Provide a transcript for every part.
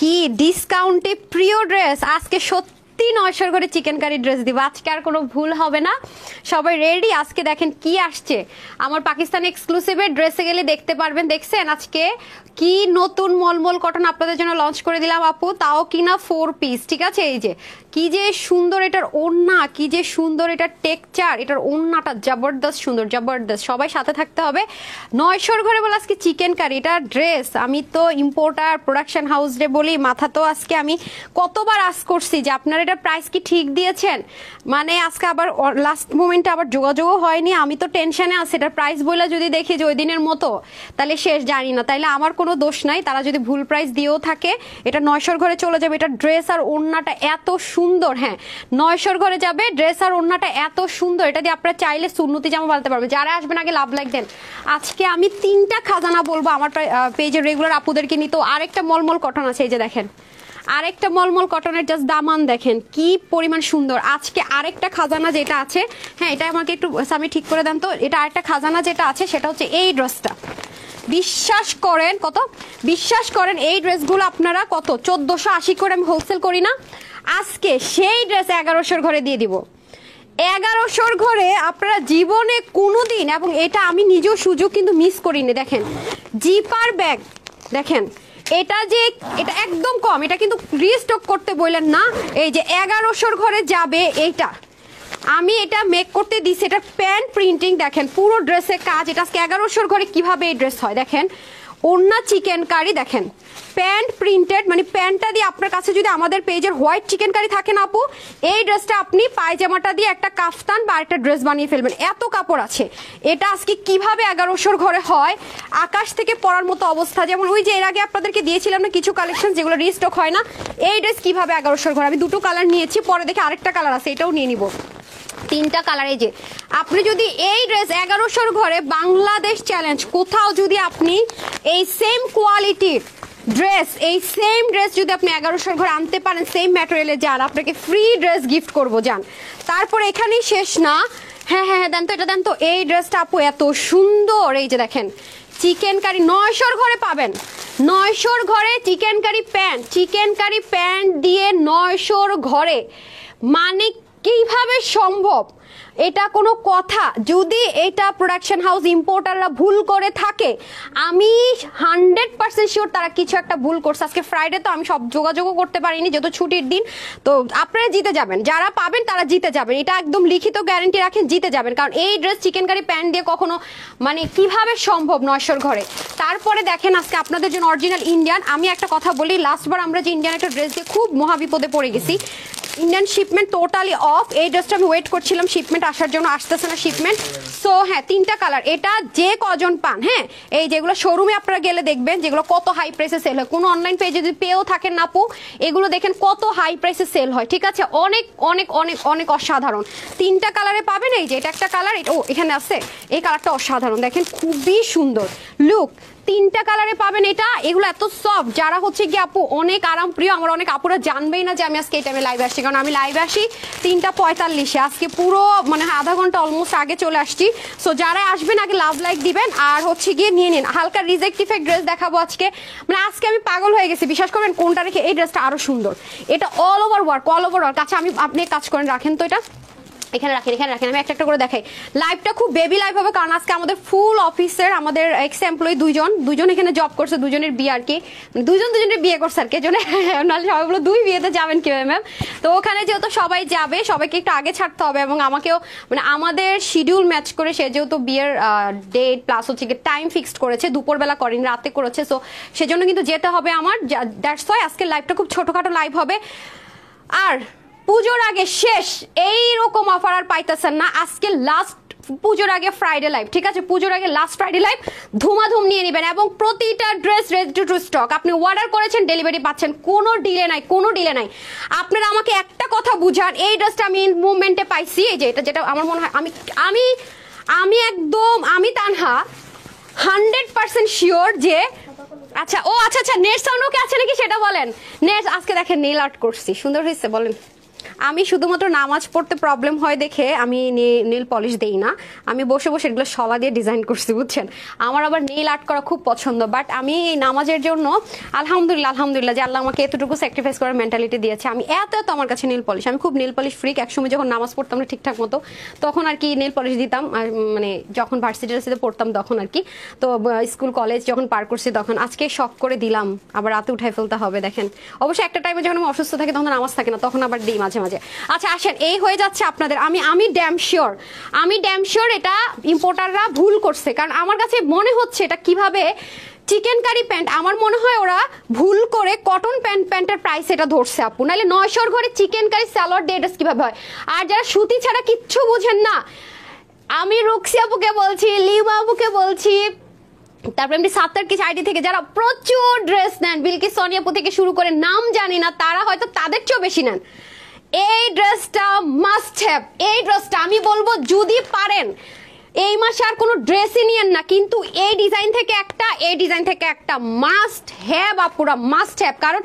কি ডিসকাউন্টে প্রিয় ড্রেস আজকে সত্যি 900 করে চিকেন কারি ড্রেস দিব আজকে আর কোনো ভুল হবে না সবাই রেডি আজকে দেখেন কি আসছে আমার পাকিস্তানি এক্সক্লুসিভের ড্রেসে গেলে দেখতে পারবেন দেখছেন আজকে কি নতুন মলমল কটন আপনাদের জন্য লঞ্চ করে দিলাম আপু তাও কিনা 4 পিস ঠিক আছে এই যে কি যে সুন্দর এটার ওড়না কি যে সুন্দর এটার টেক্সচার এটার ওড়নাটা জবরদস্ত সুন্দর জবরদস্ত সবাই সাথে থাকতে হবে 900 ঘরে বলে আজকে চিকেন কারি এটা ড্রেস আমি তো ইম্পোর্টার প্রোডাকশন হাউস রে বলি মাথা তো আজকে আমি কতবার আস করছি যে আপনারা এটা প্রাইস কি ঠিক দিয়েছেন মানে আজকে আবার লাস্ট মোমেন্টে আবার যোগাযোগও হয়নি আমি তো টেনশনে আছি এটার প্রাইস বলে যদি দেখি যে ওই দিনের মতো তাহলে শেষ জানি না তাইলে আমার কোনো দোষ নাই তারা যদি ভুল প্রাইস দিয়েও থাকে এটা 900 ঘরে চলে যাবে এটা ড্রেস আর ওড়নাটা এত সুন্দর হ্যাঁ 900 ঘরে যাবে ড্রেস আর ওড়নাটা এত সুন্দর এটা দিয়ে আপনারা চাইলে সুন্নতি জামা বানাতে পারবেন যারা আসবেন আগে লাভ লাইক দেন আজকে আমি 3টা খাজানা বলবো আমার পেজের রেগুলার আপুদেরকে নিতে আরেকটা মলমল কটন আছে এই যে দেখেন আরেকটা মলমল কটনের জাস্ট দামান দেখেন কি পরিমাণ সুন্দর আজকে আরেকটা খাজানা যেটা আছে হ্যাঁ এটা আমাকে একটু আমি ঠিক করে দেন তো এটা আরেকটা খাজানা যেটা আছে সেটা হচ্ছে এই ড্রেসটা বিশ্বাস করেন এই ড্রেসগুলো আপনারা কত 1480 করে আমি হোলসেল করি না আজকে সেই ড্রেস 1100 ঘরে দিয়ে দিব 1100 ঘরে আপনারা জীবনে কোনোদিন এবং এটা আমি নিজেও সুযোগ কিন্তু মিস করিনি দেখেন জিপার ব্যাগ দেখেন এটা যে এটা একদম কম এটা কিন্তু রিস্টক করতে বললেন না এই যে 1100 ঘরে যাবে এইটা আমি এটা মেক করতে দিছি এটা প্যান্ট প্রিন্টিং দেখেন পুরো ড্রেসের কাজ এটা আজকে 1100 ঘরে কিভাবে এই ড্রেস হয় দেখেন ওড়না চিকেন কারি দেখেন প্যান্ট প্রিন্টেড মানে প্যান্টটা দিয়ে আপনার কাছে যদি আমাদের পেজের হোয়াইট চিকেন কারি থাকে না আপু এই ড্রেসটা আপনি পায়জামাটা দিয়ে একটা কাফতান বা একটা ড্রেস বানিয়ে ফেলবেন এত কাপড় আছে এটা আজকে কিভাবে 1100 ঘরে হয় আকাশ থেকে পড়ার মতো অবস্থা যেমন ওই যে এর আগে আপনাদেরকে দিয়েছিলাম না কিছু কালেকশন যেগুলো রিস্টক হয় না এই ড্রেস কিভাবে 1100 ঘরে আমি দুটো কালার নিয়েছি পরে দেখে আরেকটা কালার আছে এটাও নিয়ে নিব 3টা কালার এই যে আপনি যদি এই ড্রেস 1100 ঘরে বাংলাদেশ চ্যালেঞ্জ কোথাও যদি আপনি এই সেম কোয়ালিটির ড্রেস এই সেম ড্রেস যদি আপনি 1100 ঘরে আনতে পারেন সেম ম্যাটেরিয়ালে যান আপনাকে ফ্রি ড্রেস গিফট করব যান তারপর এখানেই শেষ না হ্যাঁ দেন তো এটা দেন তো এই ড্রেসটা আপু এত সুন্দর এই যে দেখেন চিকেন কারি 900 ঘরে পাবেন 900 ঘরে চিকেন কারি প্যান্ট দিয়ে 900 ঘরে মানে কিভাবে সম্ভব এটা কোনো কথা যদি এটা প্রোডাকশন হাউস ইম্পোর্টাররা ভুল করে থাকে আমি 100% শিওর তারা কিছু একটা ভুল করছে আজকে ফ্রাইডে তো আমি সব যোগাযোগও করতে পারিনি যেহেতু ছুটির দিন তো আপনারা জিতে যাবেন যারা পাবেন তারা জিতে যাবেন এটা একদম লিখিত গ্যারান্টি রাখেন জিতে যাবেন কারণ এই ড্রেস চিকেন কারি প্যান্ট দিয়ে কখনো মানে কিভাবে সম্ভব 900 ঘরে তারপরে দেখেন আজকে আপনাদের জন্য অরিজিনাল ইন্ডিয়ান আমি একটা কথা বলি লাস্টবার আমরা যে ইন্ডিয়ান একটা ড্রেস দিয়ে খুব মহাবিপদে পড়ে গেছি ইন্ডিয়ান শিপমেন্ট টোটালি অফ এই ড্রেসটা আমি ওয়েট করছিলাম শিপমেন্ট আসার জন্য আসতেছে না শিপমেন্ট সো হ্যাঁ 3টা কালার এটা যে কজন পান হ্যাঁ এই যেগুলো শোরুমে আপনারা গেলে দেখবেন যেগুলো কত হাই প্রাইসে সেল হয় কোনো অনলাইন পেজে যদি পেয়েও থাকেন না আপু এগুলো দেখেন কত হাই প্রাইসে সেল হয় ঠিক আছে অনেক অনেক অনেক অনেক অসাধারণ 3টা কালারে পাবেন এই যে এটা একটা কালার ও এখানে আছে এই কালারটা অসাধারণ দেখেন খুবই সুন্দর লুক 3টা কালারে পাবেন এটা এগুলো এত সফট যারা হচ্ছে কি আপু অনেক আরাম প্রিয় আমার অনেক আপুরা জানবেই না যে আমি আজকে এই টাইমে লাইভে আসছি কারণ আমি লাইভে আসি 3:45 আজকে পুরো মানে আধা ঘন্টা অলমোস্ট আগে চলে আসছি সো যারা আসবেন আগে লাভ লাইক দিবেন আর হচ্ছে গিয়ে নিয়ে নিন হালকা রিজেক্ট ইফেক্ট ড্রেস দেখাবো আজকে মানে আজকে আমি পাগল হয়ে গেছি বিশ্বাস করবেন কোনটা রেখে এই ড্রেসটা আরো সুন্দর এটা অল ওভার ওয়ার্ক আচ্ছা আমি আপনি কাজ করেন রাখেন তো এটা এখানে রাখেন আমি একটা করে দেখাই লাইভটা খুব বেবি লাইভ হবে কারণ আজকে আমাদের ফুল অফিসের আমাদের এক্স এমপ্লয়ি দুজন এখানে জব করছে দুজনের বিয়ে আর কি দুজনের বিয়ে করছে আর কি জন্য নাহলে সবাই বলো 2 বিয়েতে যাবেন কিভাবে ম্যাম তো ওখানে যেহেতু সবাই যাবে সবাইকে একটু আগে ছাড়তে হবে এবং আমাকেও মানে আমাদের শিডিউল ম্যাচ করে সে যেহেতু বিয়ের ডেট প্লাস হচ্ছে টাইম ফিক্সড করেছে দুপুরবেলা করেন রাতে করেছে সো সেজন্য কিন্তু যেতে হবে আমার দ্যাটস ওয়াই আজকে লাইভটা খুব ছোটখাটো লাইভ হবে আর পুজোর আগে শেষ এইরকম অফার আর পাইতেছেন না আজকে লাস্ট পুজোর আগে ফ্রাইডে লাইভ ঠিক আছে পুজোর আগে লাস্ট ফ্রাইডে লাইভ ধুমাধুম নিয়ে নেবেন এবং প্রতিটা ড্রেস রেডি টু স্টক আপনি অর্ডার করেছেন ডেলিভারি পাচ্ছেন কোনো ডিলে নাই আপনারা আমাকে একটা কথা বুঝান এই ড্রেসটা আমি মুভমেন্টে পাইছি এই যে এটা যেটা আমার মনে হয় আমি একদম আমি তানহা 100% শিওর যে আচ্ছা নেট সাউন্ড ওকে আছে নাকি সেটা বলেন নেট আজকে দেখেন নেল আর্ট করছি সুন্দর হয়েছে বলেন আমি শুধুমাত্র নামাজ পড়তে প্রবলেম হয় দেখে আমি নেল পলিশ দেই না, আমি বসে বসে এগুলো শলা দিয়ে ডিজাইন করছি বুঝছেন। আমার আবার নেল আর্ট করা খুব পছন্দ, বাট আমি এই নামাজের জন্য আলহামদুলিল্লাহ যে আল্লাহ আমাকে এতটুকু স্যাক্রিফাইস করার মেন্টালিটি দিয়েছে। আমি এত আমার কাছে নেল পলিশ, আমি খুব নেল পলিশ ফ্রিক। একসময় যখন নামাজ পড়তাম না ঠিকঠাক মতো তখন আর কি নেল পলিশ দিতাম, মানে যখন ভার্সিটিতে পড়তাম তখন আর কি। তো স্কুল কলেজ যখন পার করছি তখন আজকে শখ করে দিলাম, আবার রাতে উঠাই ফেলতে হবে দেখেন। অবশ্যই একটা টাইমে যখন আমি অসুস্থ থাকি তখন নামাজ থাকে না, তখন আবার দিই মাঝে মাঝে। আচ্ছা আসেন, এই হয়ে যাচ্ছে আপনাদের। আমি ড্যাম শিওর এটা ইম্পোর্টাররা ভুল করছে, কারণ আমার কাছে মনে হচ্ছে এটা কিভাবে চিকেন কারি প্যান্ট, আমার মনে হয় ওরা ভুল করে কটন প্যান্টের প্রাইস এটা ধরছে আপু, নাহলে 900 ঘরে চিকেন কারি সালোয়ার দিয়ে ড্রেস কিভাবে হয়। আর যারা সুতি ছাড়া কিচ্ছু বুঝেন না, আমি রুকসি আপুকে বলছি, লিমা আপুকে বলছি, তারপরে এমনি সাত্তার কিছু আইডি থেকে যারা প্রচুর ড্রেস নেন, বিলকিস সোনিয়াপু থেকে শুরু করে নাম জানি না, তারা হয়তো তাদের চেয়েও বেশি নেন। এই ড্রেসটা মাস্ট হ্যাভ, এই ড্রেসটা আমি বলবো যদি পারেন এই মাসে আর কোনো ড্রেসই নিয়েন না, কিন্তু এই ডিজাইন থেকে একটা মাস্ট হ্যাভ আপুরা, মাস্ট হ্যাভ। কারণ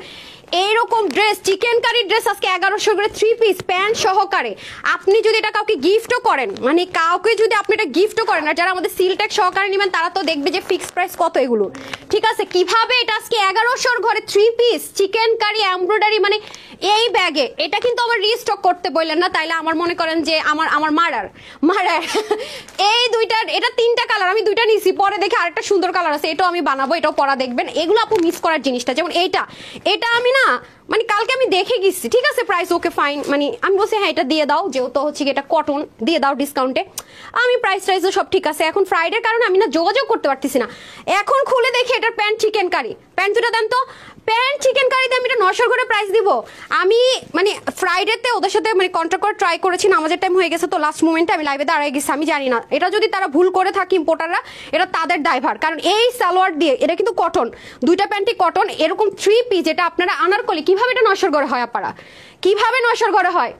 এইরকম ড্রেস, চিকেন কারি ড্রেস আজকে 1100 করে 3 পিস প্যান্ট সহকারে। আপনি যদি এটা কাউকে গিফটও করেন, মানে কাউকে যদি আপনি এটা গিফটও করেন, আর যারা আমাদের সিলটেক সহকারে নেবেন তারা তো দেখবে যে ফিক্সড প্রাইস কত এগুলো, ঠিক আছে। কিভাবে এটা আজকে 1100 ঘরে 3 পিস চিকেন কারি এমব্রয়ডারি, মানে এই ব্যাগে এটা কিন্তু আমার রিস্টক করতে বললেন না, তাইলে আমার মনে করেন যে আমার মারার এই দুইটার, এটা 3টা কালার, আমি 2টা নিছি, পরে দেখে আরেকটা সুন্দর কালার আছে, এটাও আমি বানাবো, এটাও পরা দেখবেন। এগুলো আপু মিস করার জিনিসটা, যেমন এটা আমি না মানে কালকে আমি দেখে গেছি, ঠিক আছে প্রাইস ওকে ফাইন, মানে আমি বলছি হ্যাঁ এটা দিয়ে দাও, যেহেতু হচ্ছে এটা কটন দিয়ে দাও ডিসকাউন্টে। আমি প্রাইস সব ঠিক আছে, এখন ফ্রাইডের কারণে আমি না যোগাযোগ করতে পারতেছি না। এখন খুলে দেখি এটার প্যান্ট চিকেন কারি, প্যান্ট দুটা দেন তো, প্যান্ট চিকেন কারি দিয়ে আমি এটা 900 করে প্রাইস দিব। আমি মানে ফ্রাইডেতে ওদের সাথে মানে কন্ট্যাক্ট করে ট্রাই করেছি, নামাজের টাইম হয়ে গেছে তো লাস্ট মোমেন্টে আমি লাইভে দাঁড়াই গেছি। আমি জানি না এটা যদি তারা ভুল করে থাকি ইম্পোর্টাররা, এটা তাদের দায়ভার, কারণ এই সালোয়ার দিয়ে এটা কিন্তু কটন, 2টা প্যান্টই কটন, এরকম 3 পিস যেটা আপনারা আনারকলি, কিভাবে এটা 900 করে হয় আপারা, কিভাবে 900 করে হয়?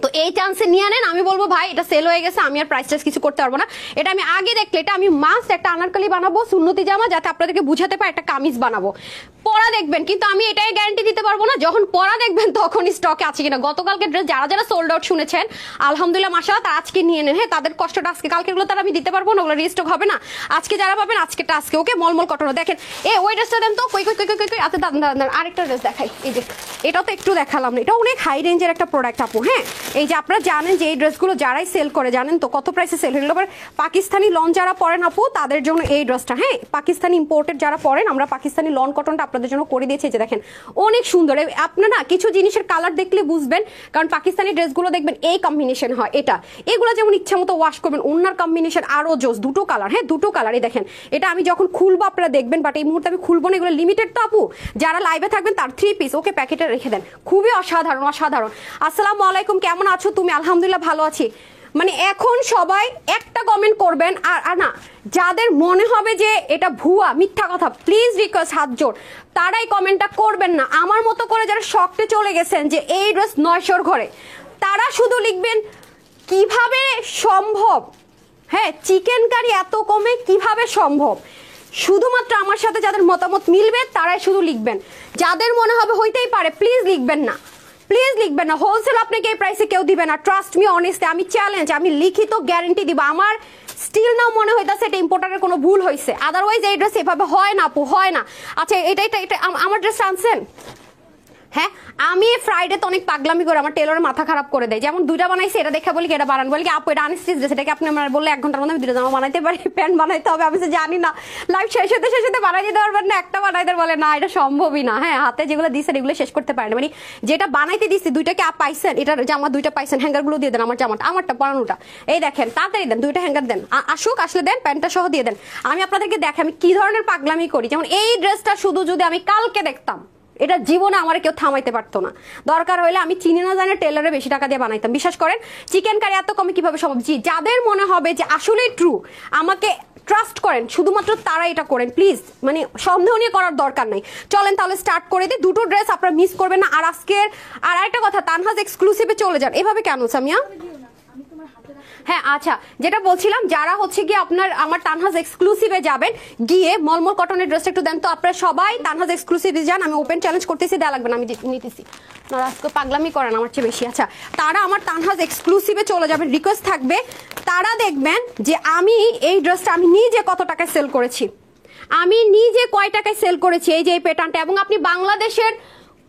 তো এই চান্সে নিয়ে নেন। আমি বলবো ভাই এটা সেল হয়ে গেছে, আমি আর প্রাইস কিছু করতে পারবো না। এটা আমি আগে দেখলে এটা আমি মাস্ট একটা আনারকলি বানাবো, সুন্নতি জামা, যাতে আপনাদেরকে বুঝাতে পারে একটা কামিজ বানাবো, পরা দেখবেন। কিন্তু আমি এটাই গ্যারান্টি দিতে পারবো না যখন পরা দেখবেন তখন স্টকে আছে কিনা। গতকালকে ড্রেস যারা সোল্ড আউট শুনেছেন আলহামদুলিল্লাহ মাশাআল্লাহ, তারা আজকে নিয়ে নেন। হ্যাঁ, তাদের কষ্টটা আজকে, কালকে গুলো তারা আমি দিতে পারবো না, ওগুলো রিস্টক হবে না। আজকে যারা পাবেন আজকেটা আজকে, ওকে। মলমল কটন দেখেন, ওই ড্রেসটা দেন তো, কই আচ্ছা দাঁড়ান, আরেকটা ড্রেস দেখাই। এই যে এটাও তো একটু দেখালাম না, এটা অনেক হাই রেঞ্জের একটা প্রোডাক্ট আপু। হ্যাঁ, এই যে আপনারা জানেন যে এই ড্রেসগুলো যারাই সেল করে জানেন তো কত প্রাইসে সেল হলো। আবার পাকিস্তানি লন যারা পরেন আপু তাদের জন্য এই ড্রেসটা, হ্যাঁ পাকিস্তানি ইম্পোর্টেড যারা পরেন, আমরা পাকিস্তানি লন কটনটা আপনাদের জন্য করে দিয়েছি। যে দেখেন অনেক সুন্দর, আপনারা না কিছু জিনিসের কালার দেখলে বুঝবেন, কারণ পাকিস্তানি ড্রেসগুলো দেখবেন এই কম্বিনেশন হয়, এগুলো যেমন ইচ্ছা মতো ওয়াশ করবেন, ওনার কম্বিনেশন আরো জোস, 2টো কালার। হ্যাঁ 2টো কালার, এই দেখেন এটা আমি যখন খুলবো আপনারা দেখবেন, বাট এই মুহূর্তে আমি খুলবো না, এগুলো লিমিটেড তো আপু, যারা লাইভে থাকবেন তার 3 পিস ওকে প্যাকেটে রেখে দেন, খুবই অসাধারণ। আসসালামু আলাইকুম, কেমন আছো তুমি? আলহামদুলিল্লাহ ভালো আছি। মানে এখন সবাই একটা কমেন্ট করবেন, আর না যাদের মনে হবে যে এটা ভুয়া মিথ্যা কথা, প্লিজ রিকোয়েস্ট হাত জোর, তারাই কমেন্টটা করবেন না। আমার মতো করে যারা শকতে চলে গেছেন যে এই ড্রেস 900 ঘরে, তারা শুধু লিখবেন কিভাবে সম্ভব, হ্যাঁ চিকেন কারি এত কমে কিভাবে সম্ভব। শুধুমাত্র আমার সাথে যাদের মতামত মিলবে তারাই শুধু লিখবেন, যাদের মনে হবে হইতেই পারে প্লিজ লিখবেন না, প্লিজ লিখবেন না। হোলসেল আপনাকে এই প্রাইসে কেউ দিবে না, ট্রাস্ট মি অনেস্টলি, আমি চ্যালেঞ্জ, আমি লিখিত গ্যারান্টি দিব। আমার স্টিল নাও মনে হইতাছে এটা ইম্পোর্টারের কোনো ভুল হয়েছে, আদারওয়াইজ এই ড্রেস এভাবে হয় না আপু, হয় না। আচ্ছা এটা আমার ড্রেস আনছেন? হ্যাঁ, আমি ফ্রাইডে তো অনেক পাগলামি করে আমার টেলরের মাথা খারাপ করে দেয়, যেমন 2টা বানাইছে, এটা দেখে বলি এটা বানান, বলি আপু এটা আনস্টিচ ড্রেস, এটাকে আপনি আমার বললে 1 ঘন্টার মধ্যে আমি 2টা জামা বানাইতে পারি, প্যান্ট বানাইতে হবে, আমি তো জানি না, লাইভ শেষ হতে বানাই দিতে পারবেন না, একটা বানাইতে বলে না, এটা সম্ভবই না। হ্যাঁ, হাতে যেগুলো দিচ্ছেন এগুলো শেষ করতে পারেন, মানে যেটা বানাইতে দিচ্ছি 2টাকে আপ পাইছেন, এটার জামা 2টা পাইছেন, হ্যাঙ্গারগুলো দিয়ে দেন, আমারটা পরানোটা, এই দেখেন তাড়াতাড়ি দেন, 2টা হ্যাঙ্গার দেন, আসলে দেন, প্যান্টটা সহ দিয়ে দেন। আমি আপনাদেরকে দেখে আমি কি ধরনের পাগলামি করি, যেমন এই ড্রেসটা শুধু যদি আমি কালকে দেখতাম, এটা জীবনে আমার কেউ থামাইতে পারতো না। দরকার হইলে আমি চিনি না জানি টেলারে বেশি টাকা দিয়ে বানাইতাম। বিশ্বাস করেন চিকেন কারি এত কমে কিভাবে সম্ভব। জি, যাদের মনে হবে যে আসলেই ট্রু, আমাকে ট্রাস্ট করেন, শুধুমাত্র তারা এটা করেন প্লিজ, মানে সন্দেহ নিয়ে করার দরকার নাই। চলেন তাহলে স্টার্ট করে দিই। 2টো ড্রেস আপনারা মিস করবেন না। আর আজকের আর একটা কথা, তানহাজ এক্সক্লুসিভে চলে যান। এভাবে কেন সামিয়া? হ্যাঁ আচ্ছা, যেটা বলছিলাম যারা হচ্ছে গিয়ে আপনার আমার তানহাজ এক্সক্লুসিভে যাবেন, গিয়ে মলমল কটনের ড্রেসটা একটু দেন তো। আপনারা সবাই তানহাজ এক্সক্লুসিভে যান, আমি ওপেন চ্যালেঞ্জ করতেছি, দেওয়া লাগবে না, আমি নিতেছি। আপনারা আজকে পাগলামি করেন আমার চেয়ে বেশি। আচ্ছা, তারা আমার তানহাজ এক্সক্লুসিভে চলে যাবেন, রিকোয়েস্ট থাকবে। তারা দেখবেন যে আমি এই ড্রেসটা আমি নিজে কত টাকায় সেল করেছি, আমি নিজে কয় টাকায় সেল করেছি এই যে এই প্যাটার্নটা। এবং আপনি বাংলাদেশের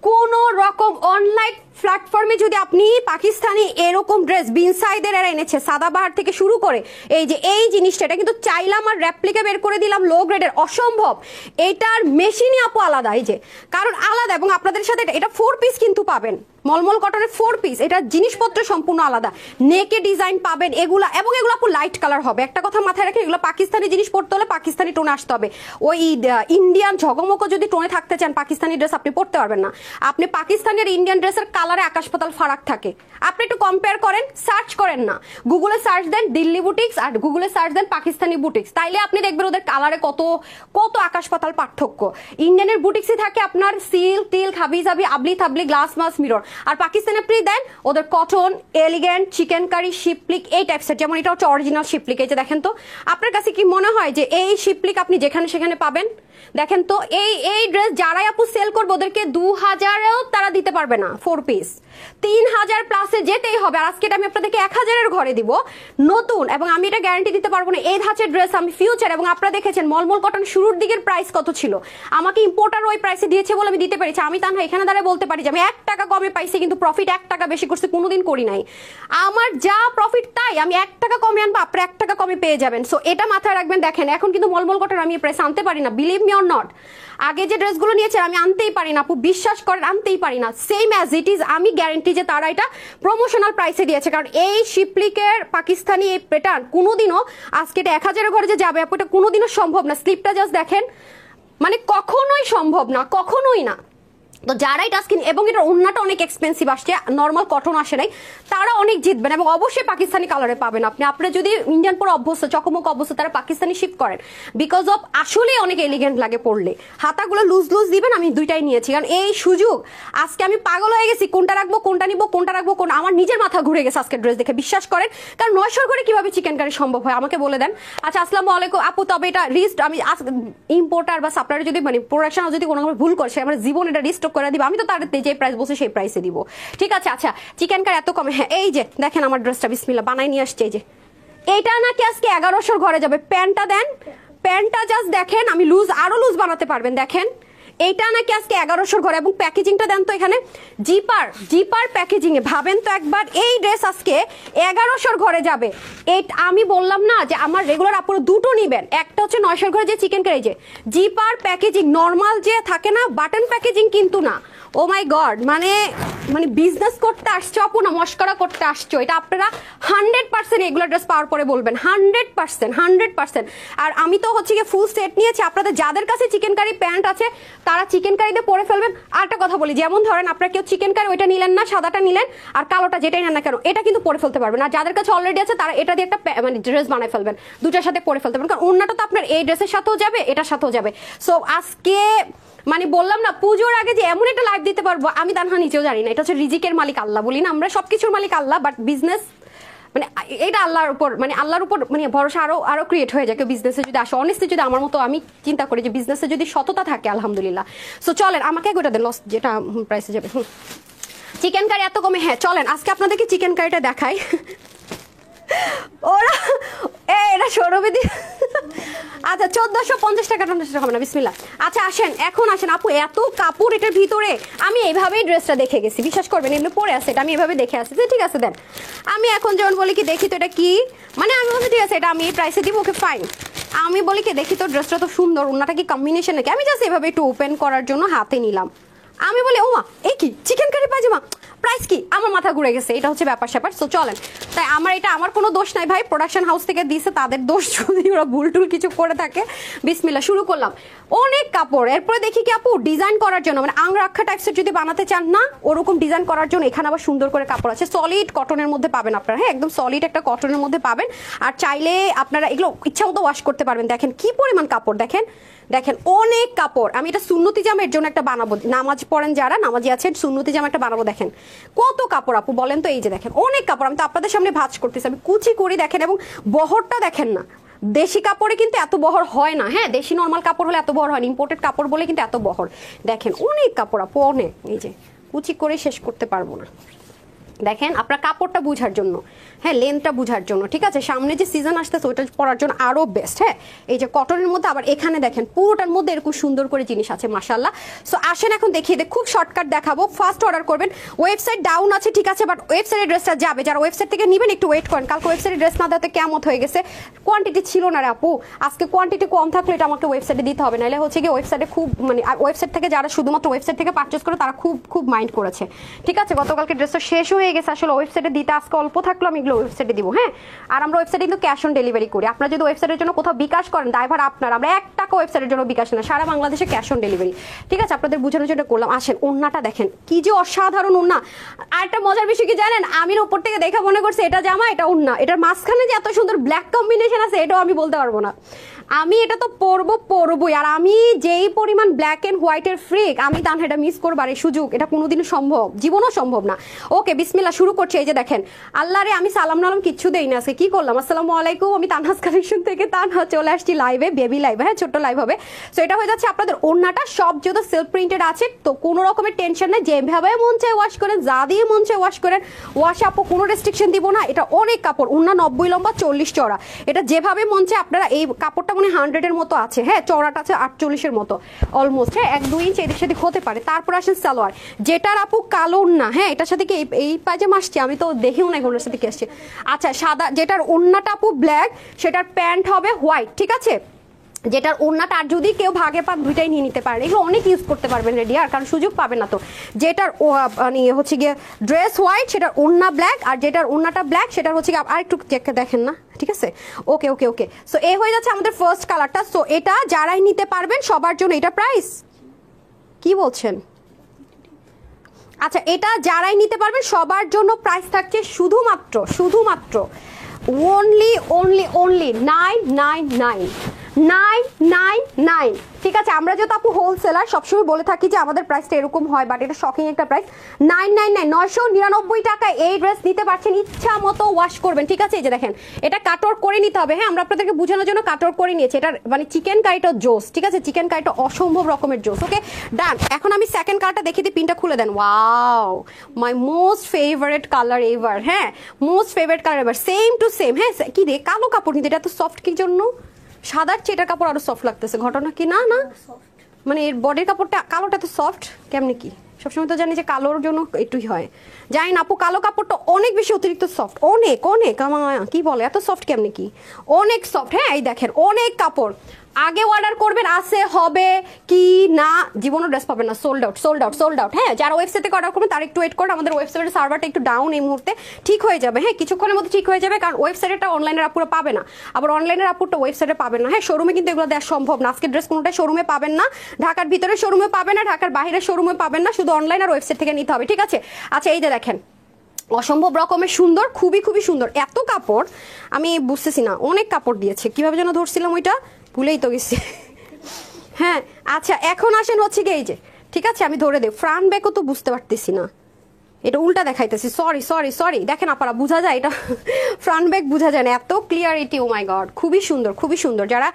কোন রকম অনলাইন প্ল্যাটফর্মে যদি আপনি পাকিস্তানি এরকম ড্রেস বিনসাইদের এরা এনেছে সাদাবাহার থেকে শুরু করে, এই যে এই জিনিসটা, এটা কিন্তু চাইলাম আর রেপ্লিকা বের করে দিলাম লো গ্রেডের, অসম্ভব। এটার মেশিনই আপু আলাদা, এই যে কারণ আলাদা। এবং আপনাদের সাথে এটা 4 পিস কিন্তু পাবেন, মলমল কটনের 4 পিস, এটা জিনিসপত্র সম্পূর্ণ আলাদা, নেকে ডিজাইন পাবেন এগুলা। এবং এগুলো আপু লাইট কালার হবে, একটা কথা মাথায় রাখেন, এগুলো পাকিস্তানি জিনিস পড়তে হলে পাকিস্তানি টোনে আসতে হবে। ওই ইন্ডিয়ান ঝগমগো যদি টোনে থাকতে চান, পাকিস্তানি ড্রেস আপনি পড়তে পারবেন না। আপনি পাকিস্তানি আর ইন্ডিয়ান ড্রেসের কালারে আকাশ পাতাল ফারাক থাকে, আপনি একটু কম্পেয়ার করেন, সার্চ করেন না, গুগলে সার্চ দেন দিল্লি বুটিক্স আর গুগলে সার্চ দেন পাকিস্তানি বুটিক্স, তাইলে আপনি দেখবেন ওদের কালারে কত কত আকাশ পাতাল পার্থক্য। ইন্ডিয়ানের বুটিক্সই থাকে আপনার সিল্ক টিল্ক হাবি জাবি আবলি থাবলি গ্লাস মাস মিরর, আর পাকিস্তানে আপনি দেন ওদের কটন এলিগেন্ট চিকেন কারি শিপলিক এই টাইপসের। যেমন এটা হচ্ছে অরিজিনাল শিপলিক, এই যে দেখেন তো। আপনার কাছে কি মনে হয় যে এই শিপলিক আপনি যেখানে সেখানে পাবেন? দেখেন তো, এই ড্রেস যারাই আপু সেল করবে ওদেরকে 2000-এও তারা দিতে পারবে না 4 পিস, 3000 প্লাসে যেতেই হবে। আর আজকে আমি আপনাদেরকে 1000-এর ঘরে দিব নতুন, এবং আমি এটা গ্যারান্টি দিতে পারবো না এই ধাঁচের ড্রেস আমি ফিউচার। এবং আপনারা দেখেছেন মলমল কটন শুরুর দিকের প্রাইস কত ছিল, আমাকে ইম্পোর্টার ওই প্রাইসে দিয়েছে বলে আমি দিতে পেরেছি। আমি তা না এখানে দাঁড়ায় বলতে পারি যে আমি 1 টাকা কমে পাইছি, কিন্তু প্রফিট 1 টাকা বেশি করছে কোনোদিন করি নাই। আমার যা প্রফিট তাই আমি 1 টাকা কমে আনবো, আপনারা 1 টাকা কমে পেয়ে যাবেন। সো এটা মাথায় রাখবেন। দেখেন এখন কিন্তু মলমল কটন আমি প্রাইস আনতে পারি না, বিলিভ মি অর নট। আগে যে ড্রেসগুলো নিয়েছেন আমি আনতেই পারি না আপু, বিশ্বাস করেন আনতেই পারি না। সেম অ্যাজ ইট ইজ আমি গ্যারান্টি যে তারা এটা প্রমোশনাল প্রাইসে দিয়েছে, কারণ এই শিপলিকের পাকিস্তানি এই প্যাটার্ন কোনোদিনও আজকে এটা 1000-এর ঘরে যে যাবে আপু, এটা কোনোদিনও সম্ভব না। স্লিপটা জাস্ট দেখেন, মানে কখনোই সম্ভব না, কখনোই না। তো যারা এটা স্কিন, এবং এটার ওন্নাটা অনেক এক্সপেন্সিভ আসছে, নর্মাল কটন আসে নাই, তারা অনেক জিতবেন। এবং অবশ্যই পাকিস্তানি কালারে পাবেন আপনি। আপনারা যদি ইন্ডিয়ান পরে অভ্যস্ত চকমক অভ্যস্ত, তারা পাকিস্তানি শিপ করেন, বিকজ অফ আসলে অনেক এলিগেন্ট লাগে পড়লে। হাতাগুলো লুজ লুজ দিবেন, আমি দুইটাই নিয়েছি, কারণ এই সুযোগ আজকে আমি পাগল হয়ে গেছি, কোনটা রাখবো কোনটা নিবো কোনটা রাখবো কোনটা, আমার নিজের মাথা ঘুরে গেছে আজকে ড্রেস দেখে, বিশ্বাস করেন। কারণ 900 করে কিভাবে চিকেন কারি সম্ভব হয় আমাকে বলে দেন। আচ্ছা, আসসালামু আলাইকুম আপু, তবে এটা রিস্ট আমি ইম্পোর্টার বা সাপ্লায়ার যদি মানে প্রোডাকশন যদি কোনো ভুল করে, সে আমার জীবন এটা রিস্টক করে দিব, আমি তো তার যে প্রাইস বলছে সেই প্রাইসে দিব, ঠিক আছে। আচ্ছা, চিকেন কারি এত কমে, হ্যাঁ এই যে দেখেন আমার ড্রেসটা বিসমিল্লাহ বানাই নিয়ে আসছে, এই যে এইটা নাকি আজকে 1100-র ঘরে যাবে। প্যান্টটা দেন, প্যান্টটা জাস্ট দেখেন, আমি লুজ আরো লুজ বানাতে পারবেন, দেখেন এইটা নাকি আজকে 1100-র ঘরে। এবং প্যাকেজিংটা দেন তো, এখানে জিপার প্যাকেজিং এ ভাবেন তো একবার, এই ড্রেস আজকে 1100-র ঘরে যাবে। এই আমি বললাম না যে আমার রেগুলার আপনারা দুটো নিবেন, একটা হচ্ছে 900-র ঘরে যে চিকেন কারি, যে জিপার প্যাকেজিং, নর্মাল যে থাকে না বাটন প্যাকেজিং কিন্তু না। ও মাই গড, মানে বিজনেস করতে আসছো আপু না মস্করা করতে আসছো? এটা আপনারা 100% এগুলো ড্রেস পাওয়ার পরে বলবেন, 100%। আর আমি তো হচ্ছে গিয়ে ফুল সেট নিয়েছি। আপনাদের যাদের কাছে চিকেন কারি প্যান্ট আছে তারা চিকেন কারিতে পরে ফেলবেন। আর একটা কথা বলি, যেমন ধরেন আপনারা কেউ চিকেন কারি ওইটা নিলেন না, সাদাটা নিলেন, আর কালোটা যেটাই নেন না কেন এটা কিন্তু পরে ফেলতে পারবেন। আর যাদের কাছে অলরেডি আছে তারা এটা দিয়ে একটা মানে ড্রেস বানায় ফেলবেন, দুটার সাথে পরে ফেলতে পারবেন, কারণ অন্যটা তো আপনার এই ড্রেসের সাথেও যাবে এটার সাথেও যাবে। সো আজকে মানে বললাম না পুজোর আগে যে এমন একটা লাইভ দিতে পারবো, আমি তানহা নিজেও জানি না। এটা হচ্ছে রিজিকের মালিক আল্লাহ, বলি না আমরা সবকিছুর মালিক আল্লাহ, বাট বিজনেস মানে এটা আল্লাহর উপর মানে ভরসা আরো ক্রিয়েট হয়ে যায়। কেউ বিজনেসে যদি আসে অনেস্টলি, যদি আমার মতো আমি চিন্তা করি যে বিজনেসে যদি সততা থাকে আলহামদুলিল্লাহ। সো চলেন আমাকে গোটা দেন লস যেটা প্রাইসে যাবে। চিকেন কারি এত কমে, হ্যাঁ চলেন আজকে আপনাদেরকে চিকেন কারিটা দেখাই। ওরা এটা সৌরবিধি। আচ্ছা 1450 টাকা, 50 টাকা হবে না, বিসমিল্লাহ। আচ্ছা আসেন, এখন আসেন আপু, এত কাপড় এটার ভিতরে। আমি এইভাবেই ড্রেসটা দেখে গেছি, বিশ্বাস করবেন, এমনি পরে আছে এটা আমি এভাবে দেখে আসছি যে ঠিক আছে দেন। আমি এখন যেমন বলি কি দেখি তো এটা কি, মানে আমি বলছি ঠিক আছে এটা আমি এই প্রাইসে দিব, ওকে ফাইন। আমি বলি কি দেখি তো ড্রেসটা তো সুন্দর, ওনাটা কি কম্বিনেশন নাকি, আমি জাস্ট এভাবে একটু ওপেন করার জন্য হাতে নিলাম। আমি বলি ওমা এই কি চিকেন কারি পায়জামা, প্রাইস কি, আমার মাথা ঘুরে গেছে। এটা হচ্ছে ব্যাপার স্যাপার। সো চলেন, তাই আমার কোনো দোষ নাই ভাই, প্রোডাকশন হাউস থেকে দিয়েছে তাদের দোষ, যদি ওরা ভুল টুল কিছু করে থাকে। বিসমিল্লাহ, শুরু করলাম। অনেক কাপড়, এরপরে দেখি কি আপু ডিজাইন করার জন্য, মানে আংরাক্ষা টাইপসের যদি বানাতে চান না ওরকম ডিজাইন করার জন্য এখানে আবার সুন্দর করে কাপড় আছে, সলিড কটনের মধ্যে পাবেন আপনারা, হ্যাঁ একদম সলিড একটা কটনের মধ্যে পাবেন। আর চাইলে আপনারা এগুলো ইচ্ছা মতো ওয়াশ করতে পারবেন। দেখেন কি পরিমাণ কাপড়, দেখেন দেখেন অনেক কাপড়। আমি এটা সুন্নতি জামের জন্য একটা বানাবো, নামাজ পড়েন যারা, নামাজি আছেন, সুন্নতি জামা একটা বানাবো। দেখেন কত কাপড় আপু বলেন তো, এই যে দেখেন অনেক কাপড়। আমি তো আপনাদের সামনে ভাঁজ করতেছি, আমি কুচি করি দেখেন, এবং বহরটা দেখেন না, দেশি কাপড়ে কিন্তু এত বহর হয় না। হ্যাঁ, দেশি নর্মাল কাপড় হলে এত বহর হয় না, ইম্পোর্টেড কাপড় বলে কিন্তু এত বহর। দেখেন অনেক কাপড় আপু, অনেক। এই যে কুচি করে শেষ করতে পারবো না। দেখেন আপনার কাপড়টা বুঝার জন্য, হ্যাঁ লেন্থটা বুঝার জন্য, ঠিক আছে। সামনে যে সিজন আসতেছে ওইটা পরার জন্য আরো বেস্ট। হ্যাঁ, এই যে কটনের মধ্যে আবার এখানে দেখেন পুরোটার মধ্যে এরকম সুন্দর করে জিনিস আছে মাশাআল্লাহ। সো আসেন এখন দেখিয়ে দিই, খুব শর্টকাট দেখাবো। ফার্স্ট অর্ডার করবেন, ওয়েবসাইট ডাউন আছে ঠিক আছে, বাট ওয়েবসাইটের ড্রেসটা যাবে। যারা ওয়েবসাইট থেকে নেবেন একটু ওয়েট করেন, কালকে ওয়েবসাইটের ড্রেস না দেওয়াতে কেমন হয়ে গেছে, কোয়ান্টিটি ছিল না রে আপু। আজকে কোয়ান্টিটি কম থাকলে এটা আমাকে ওয়েবসাইটে দিতে হবে, নাহলে হচ্ছে কি ওয়েবসাইটে খুব মানে ওয়েবসাইট থেকে যারা শুধুমাত্র ওয়েবসাইট থেকে পারচেস করে তারা খুব খুব মাইন্ড করেছে, ঠিক আছে। গতকালকে ড্রেসটা শেষ হয়ে গেছে, আসলে ওয়েবসাইটে দিতে আজকে অল্প থাকলো, আমি এগুলো ওয়েবসাইটে দিব। হ্যাঁ, আর আমরা ওয়েবসাইটে কিন্তু ক্যাশ অন ডেলিভারি করি। আপনারা যদি ওয়েবসাইটের জন্য কোথাও বিকাশ করেন ড্রাইভার আপনার, আমরা 1 টাকা ওয়েবসাইটের জন্য বিকাশ না, সারা বাংলাদেশে ক্যাশ অন ডেলিভারি, ঠিক আছে। আপনাদের বোঝানোর জন্য করলাম। আসেন ওন্নাটা দেখেন কি যে অসাধারণ ওন্না। আর একটা মজার বিষয় কি জানেন, আমি উপর থেকে দেখে মনে করছি এটা জামা এটা ওন্না, এটার মাঝখানে যে এত সুন্দর ব্ল্যাক কম্বিনেশন আছে এটাও আমি বলতে পারবো না। আমি এটা তো পরবই, আর আমি যেই পরিমাণ ব্ল্যাক এন্ড হোয়াইটের ফ্রিক, আমি তাহলে এটা মিস করবার এই সুযোগ এটা কোনোদিনও সম্ভব, জীবনও সম্ভব না। ওকে বিসমিল্লাহ, শুরু করছি। এই যে দেখেন, আল্লাহ রে আমি সালাম নালাম কিচ্ছু দেই না আজকে, কি করলাম। আসসালামু আলাইকুম, আমি তানহাস কালেকশন থেকে তানহা চলে আসছি লাইভে, বেবি লাইভ, হ্যাঁ ছোট্ট লাইভ হবে। সো এটা হয়ে যাচ্ছে আপনাদের ওড়নাটা, সব যত সেলফ প্রিন্টেড আছে, তো কোনো রকমের টেনশন নেই, যেভাবে মন চায় ওয়াশ করেন, যা দিয়ে মন চায় ওয়াশ করেন, ওয়াশে আপু কোনো রেস্ট্রিকশন দিব না। এটা অনেক কাপড়, ওড়না 90 লম্বা 40 চড়া, এটা যেভাবে মন চায় আপনারা, এই কাপড়টা মানে 100-এর মতো আছে, হ্যাঁ চড়াটা আছে 48-এর মতো অলমোস্ট, হ্যাঁ 1-2 ইঞ্চ এদিক সেদিক হতে পারে। তারপর আসেন সালোয়ার, যেটার আপু কালো না, হ্যাঁ এটার সাথে কি এই পায়জামা আসছে, আমি তো দেখিও না ওনার সাথে কি আসছে। আচ্ছা সাদা, যেটার ওড়নাটা আপু ব্ল্যাক, সেটার প্যান্ট হবে হোয়াইট, ঠিক আছে। যেটার ওড়নাটা আর যদি কেউ ভাগে পাক দুইটাই নিয়ে নিতে পারেন, এগুলো অনেক ইউজ করতে পারবেন রেডি, আর কারণ সুযোগ পাবেন না তো। যেটার মানে হচ্ছে গিয়ে ড্রেস হোয়াইট, সেটার ওড়না ব্ল্যাক, আর যেটার ওড়নাটা ব্ল্যাক সেটার হচ্ছে গিয়ে আর একটু দেখেন না, ঠিক আছে। ওকে ওকে ওকে, সো এই হয়ে যাচ্ছে আমাদের ফার্স্ট কালারটা। সো এটা যারাই নিতে পারবেন সবার জন্য এটা প্রাইস কি বলছেন, আচ্ছা এটা যারাই নিতে পারবেন সবার জন্য প্রাইস থাকছে শুধুমাত্র only 999, ঠিক আছে। আমরা যেহেতু আপু হোলসেলার সবসময় বলে থাকি যে আমাদের প্রাইসটা এরকম হয়, বাট এটা শকিং একটা প্রাইস। 999 টাকায় এই ড্রেস নিতে পারছেন, ইচ্ছা মতো ওয়াশ করবেন, ঠিক আছে। এই যে দেখেন, এটা কাটওয়ার্ক করে নিতে হবে, হ্যাঁ আমরা আপনাদেরকে বোঝানোর জন্য কাটওয়ার্ক করে নিয়েছি। এটা মানে চিকেন কারিটা জোস, ঠিক আছে, চিকেন কারিটা অসম্ভব রকমের জোস। ওকে ডান, এখন আমি সেকেন্ড কালারটা দেখিয়ে দিই, পিনটা খুলে দেন। Wow, my most favourite colour ever, হ্যাঁ most favourite colour ever, same to same. হ্যাঁ কি রে, কালো কাপড় নিতে এটা তো সফট কি জন্য, সাদার চেয়ে এটার কাপড় আরো সফট লাগতেছে, ঘটনা কি? না না মানে এর বডির কাপড়টা কালোটা তো সফট কেমনি কি, সবসময় তো জানি যে কালোর জন্য একটুই হয়, জানি না আপু কালো কাপড়টা অনেক বেশি অতিরিক্ত সফট, অনেক কি বলে এত সফট কেমনি কি, অনেক সফট। হ্যাঁ এই দেখেন অনেক কাপড়, আগে অর্ডার করবেন, আছে হবে কি না, জীবনও ড্রেস পাবেন না, সোল্ড আউট। হ্যাঁ যারা ওয়েবসাইট থেকে অর্ডার করবেন তারা একটু ওয়েট করেন, আমাদের ওয়েবসাইটের সার্ভারটা একটু ডাউন এই মুহূর্তে, ঠিক হয়ে যাবে, হ্যাঁ কিছুক্ষণের মধ্যে ঠিক হয়ে যাবে, কারণ ওয়েবসাইটটা অনলাইনের আপুরা পাবে না, আবার অনলাইনের আপুরটা ওয়েবসাইটে পাবেন না। হ্যাঁ শোরুমে কিন্তু এগুলো দেওয়া সম্ভব না, আজকের ড্রেস কোনোটাই শোরুমে পাবেন না, ঢাকার ভিতরে শোরুমে পাবেন না, ঢাকার বাইরের শোরুমে পাবেন না, শুধু অনলাইন আর ওয়েবসাইট থেকে নিতে হবে, ঠিক আছে। আচ্ছা এই যে দেখেন, অসম্ভব রকমের সুন্দর, খুবই সুন্দর, এত কাপড় আমি বুঝতেছি না, অনেক কাপড় দিয়েছে, কিভাবে যেন ধরছিলাম ওইটা ভুলেই তো গেছি। হ্যাঁ আচ্ছা এখন আসেন হচ্ছে কি এই যে, ঠিক আছে আমি ধরে দেব, ফ্রন্ট ব্যাকও তো বুঝতে পারতেছি না, এটা উল্টা দেখাইতেছি, সরি দেখেন আপনারা, বোঝা যায় এটা ফ্রন্ট ব্যাক বোঝা যায় না, এত ক্লিয়ারিটি, ও মাই গড খুবই সুন্দর। যারা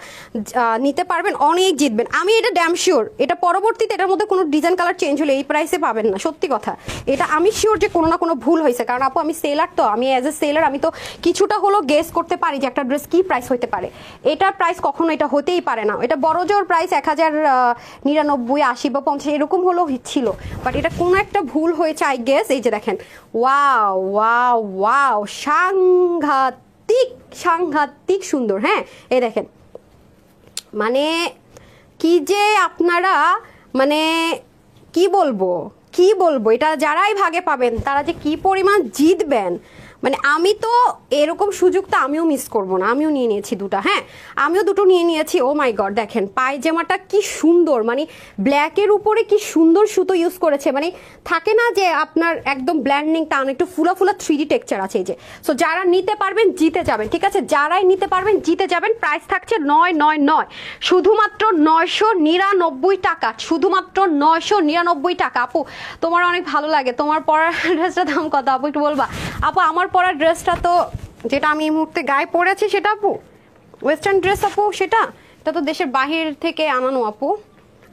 নিতে পারবেন অনেক জিতবেন, আমি এটা ড্যাম শিওর, এটা পরবর্তীতে এটার মধ্যে কোনো ডিজাইন কালার চেঞ্জ হলে এই প্রাইসে পাবেন না, সত্যি কথা, এটা আমি শিওর যে কোনো না কোনো ভুল হয়েছে, কারণ আপু আমি সেলার, তো আমি অ্যাজ এ সেলার আমি তো কিছুটা হলো গেস করতে পারি যে একটা ড্রেস কি প্রাইস হতে পারে, এটার প্রাইস কখনো এটা হতেই পারে না, এটা বড় জোর প্রাইস 1099, 80 বা 50 এরকম হলো ছিল, বাট এটা কোনো একটা ভুল হয়েছে আই গেস। এই যে দেখেন, ওয়াও সাংঘাতিক সুন্দর। হ্যাঁ এই দেখেন, মানে কি যে আপনারা মানে কি বলবো, এটা যারাই ভাগে পাবেন তারা যে কি পরিমাণ জিতবেন, মানে আমি তো এরকম সুযোগ তো আমিও মিস করব না, আমিও নিয়ে নিয়েছি দুটো। হ্যাঁ আমিও দুটো নিয়ে নিয়েছি। ও মাই গড দেখেন পায়জামাটা কি সুন্দর, মানে ব্ল্যাকের উপরে কি সুন্দর সুতো ইউজ করেছে, মানে থাকে না যে আপনার একদম ব্ল্যান্ডিং টান, একটু ফুলা ফুলা 3D টেক্সচার আছে এই যে। সো যারা নিতে পারবেন জিতে যাবেন, ঠিক আছে, যারাই নিতে পারবেন জিতে যাবেন। প্রাইস থাকছে 999, শুধুমাত্র 999 টাকা, শুধুমাত্র 999 টাকা। আপু তোমার অনেক ভালো লাগে, তোমার পরার ড্রেসটার দাম কত আপু একটু বলবা? আপু আমার পরার ড্রেসটা তো যেটা আমি এই মুহূর্তে গায়ে পরেছি সেটা আপু ওয়েস্টার্ন ড্রেস আপু, সেটা তো দেশের বাহির থেকে আনানো আপু।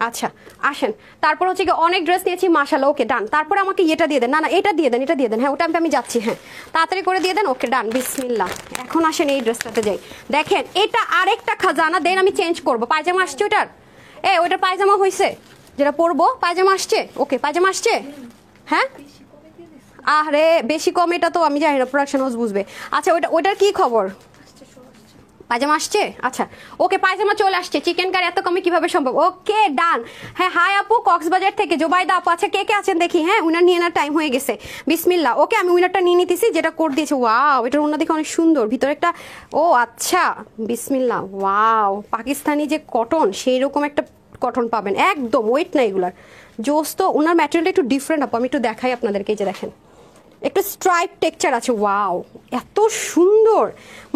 আচ্ছা আসেন, তারপর হচ্ছে কি অনেক ড্রেস নিয়েছি মাশাআল্লাহ, ওকে ডান। তারপরে আমাকে এটা দিয়ে দেন, না না এটা দিয়ে দেন, এটা দিয়ে দেন, হ্যাঁ ওটা আমি যাচ্ছি, হ্যাঁ তাড়াতাড়ি করে দিয়ে দেন, ওকে ডান বিসমিল্লাহ। এখন আসেন এই ড্রেসটাতে যাই, দেখেন এটা আরেকটা খাজানা, দেন আমি চেঞ্জ করবো। পায়জামা আসছে ওইটার, ওইটার পায়জামা হয়েছে যেটা পরবো, পায়জামা আসছে, ওকে পায়জামা আসছে, হ্যাঁ আরে বেশি কম এটা তো আমি জানি না, প্রোডাকশন হাউস বুঝবে। আচ্ছা ওইটার কি খবর, পায়জামা আসছে? আচ্ছা ওকে পায়জামা চলে আসছে। চিকেন কারি এত কমে কিভাবে সম্ভব? ওকে ডান। হ্যাঁ হাই আপু কক্সবাজার থেকে জোবাইদা আপু। আচ্ছা কে কে আছেন দেখি, হ্যাঁ উনার নিয়ে নেওয়ার টাইম হয়ে গেছে, বিসমিল্লাহ। ওকে আমি উইনারটা নিয়ে নিতেছি যেটা কোড দিয়েছে। ওয়াও এটার ওনার দেখে অনেক সুন্দর, ভিতরে একটা ও আচ্ছা বিসমিল্লাহ। ওয়াও পাকিস্তানি যে কটন সেই রকম একটা কটন পাবেন, একদম ওয়েট না এগুলার, জোস। তো ওনার ম্যাটেরিয়ালটা একটু ডিফারেন্ট আপু, আমি একটু দেখাই আপনাদেরকে, এই যে দেখেন একটা স্ট্রাইপ টেক্সচার আছে। ওয়াও এত সুন্দর,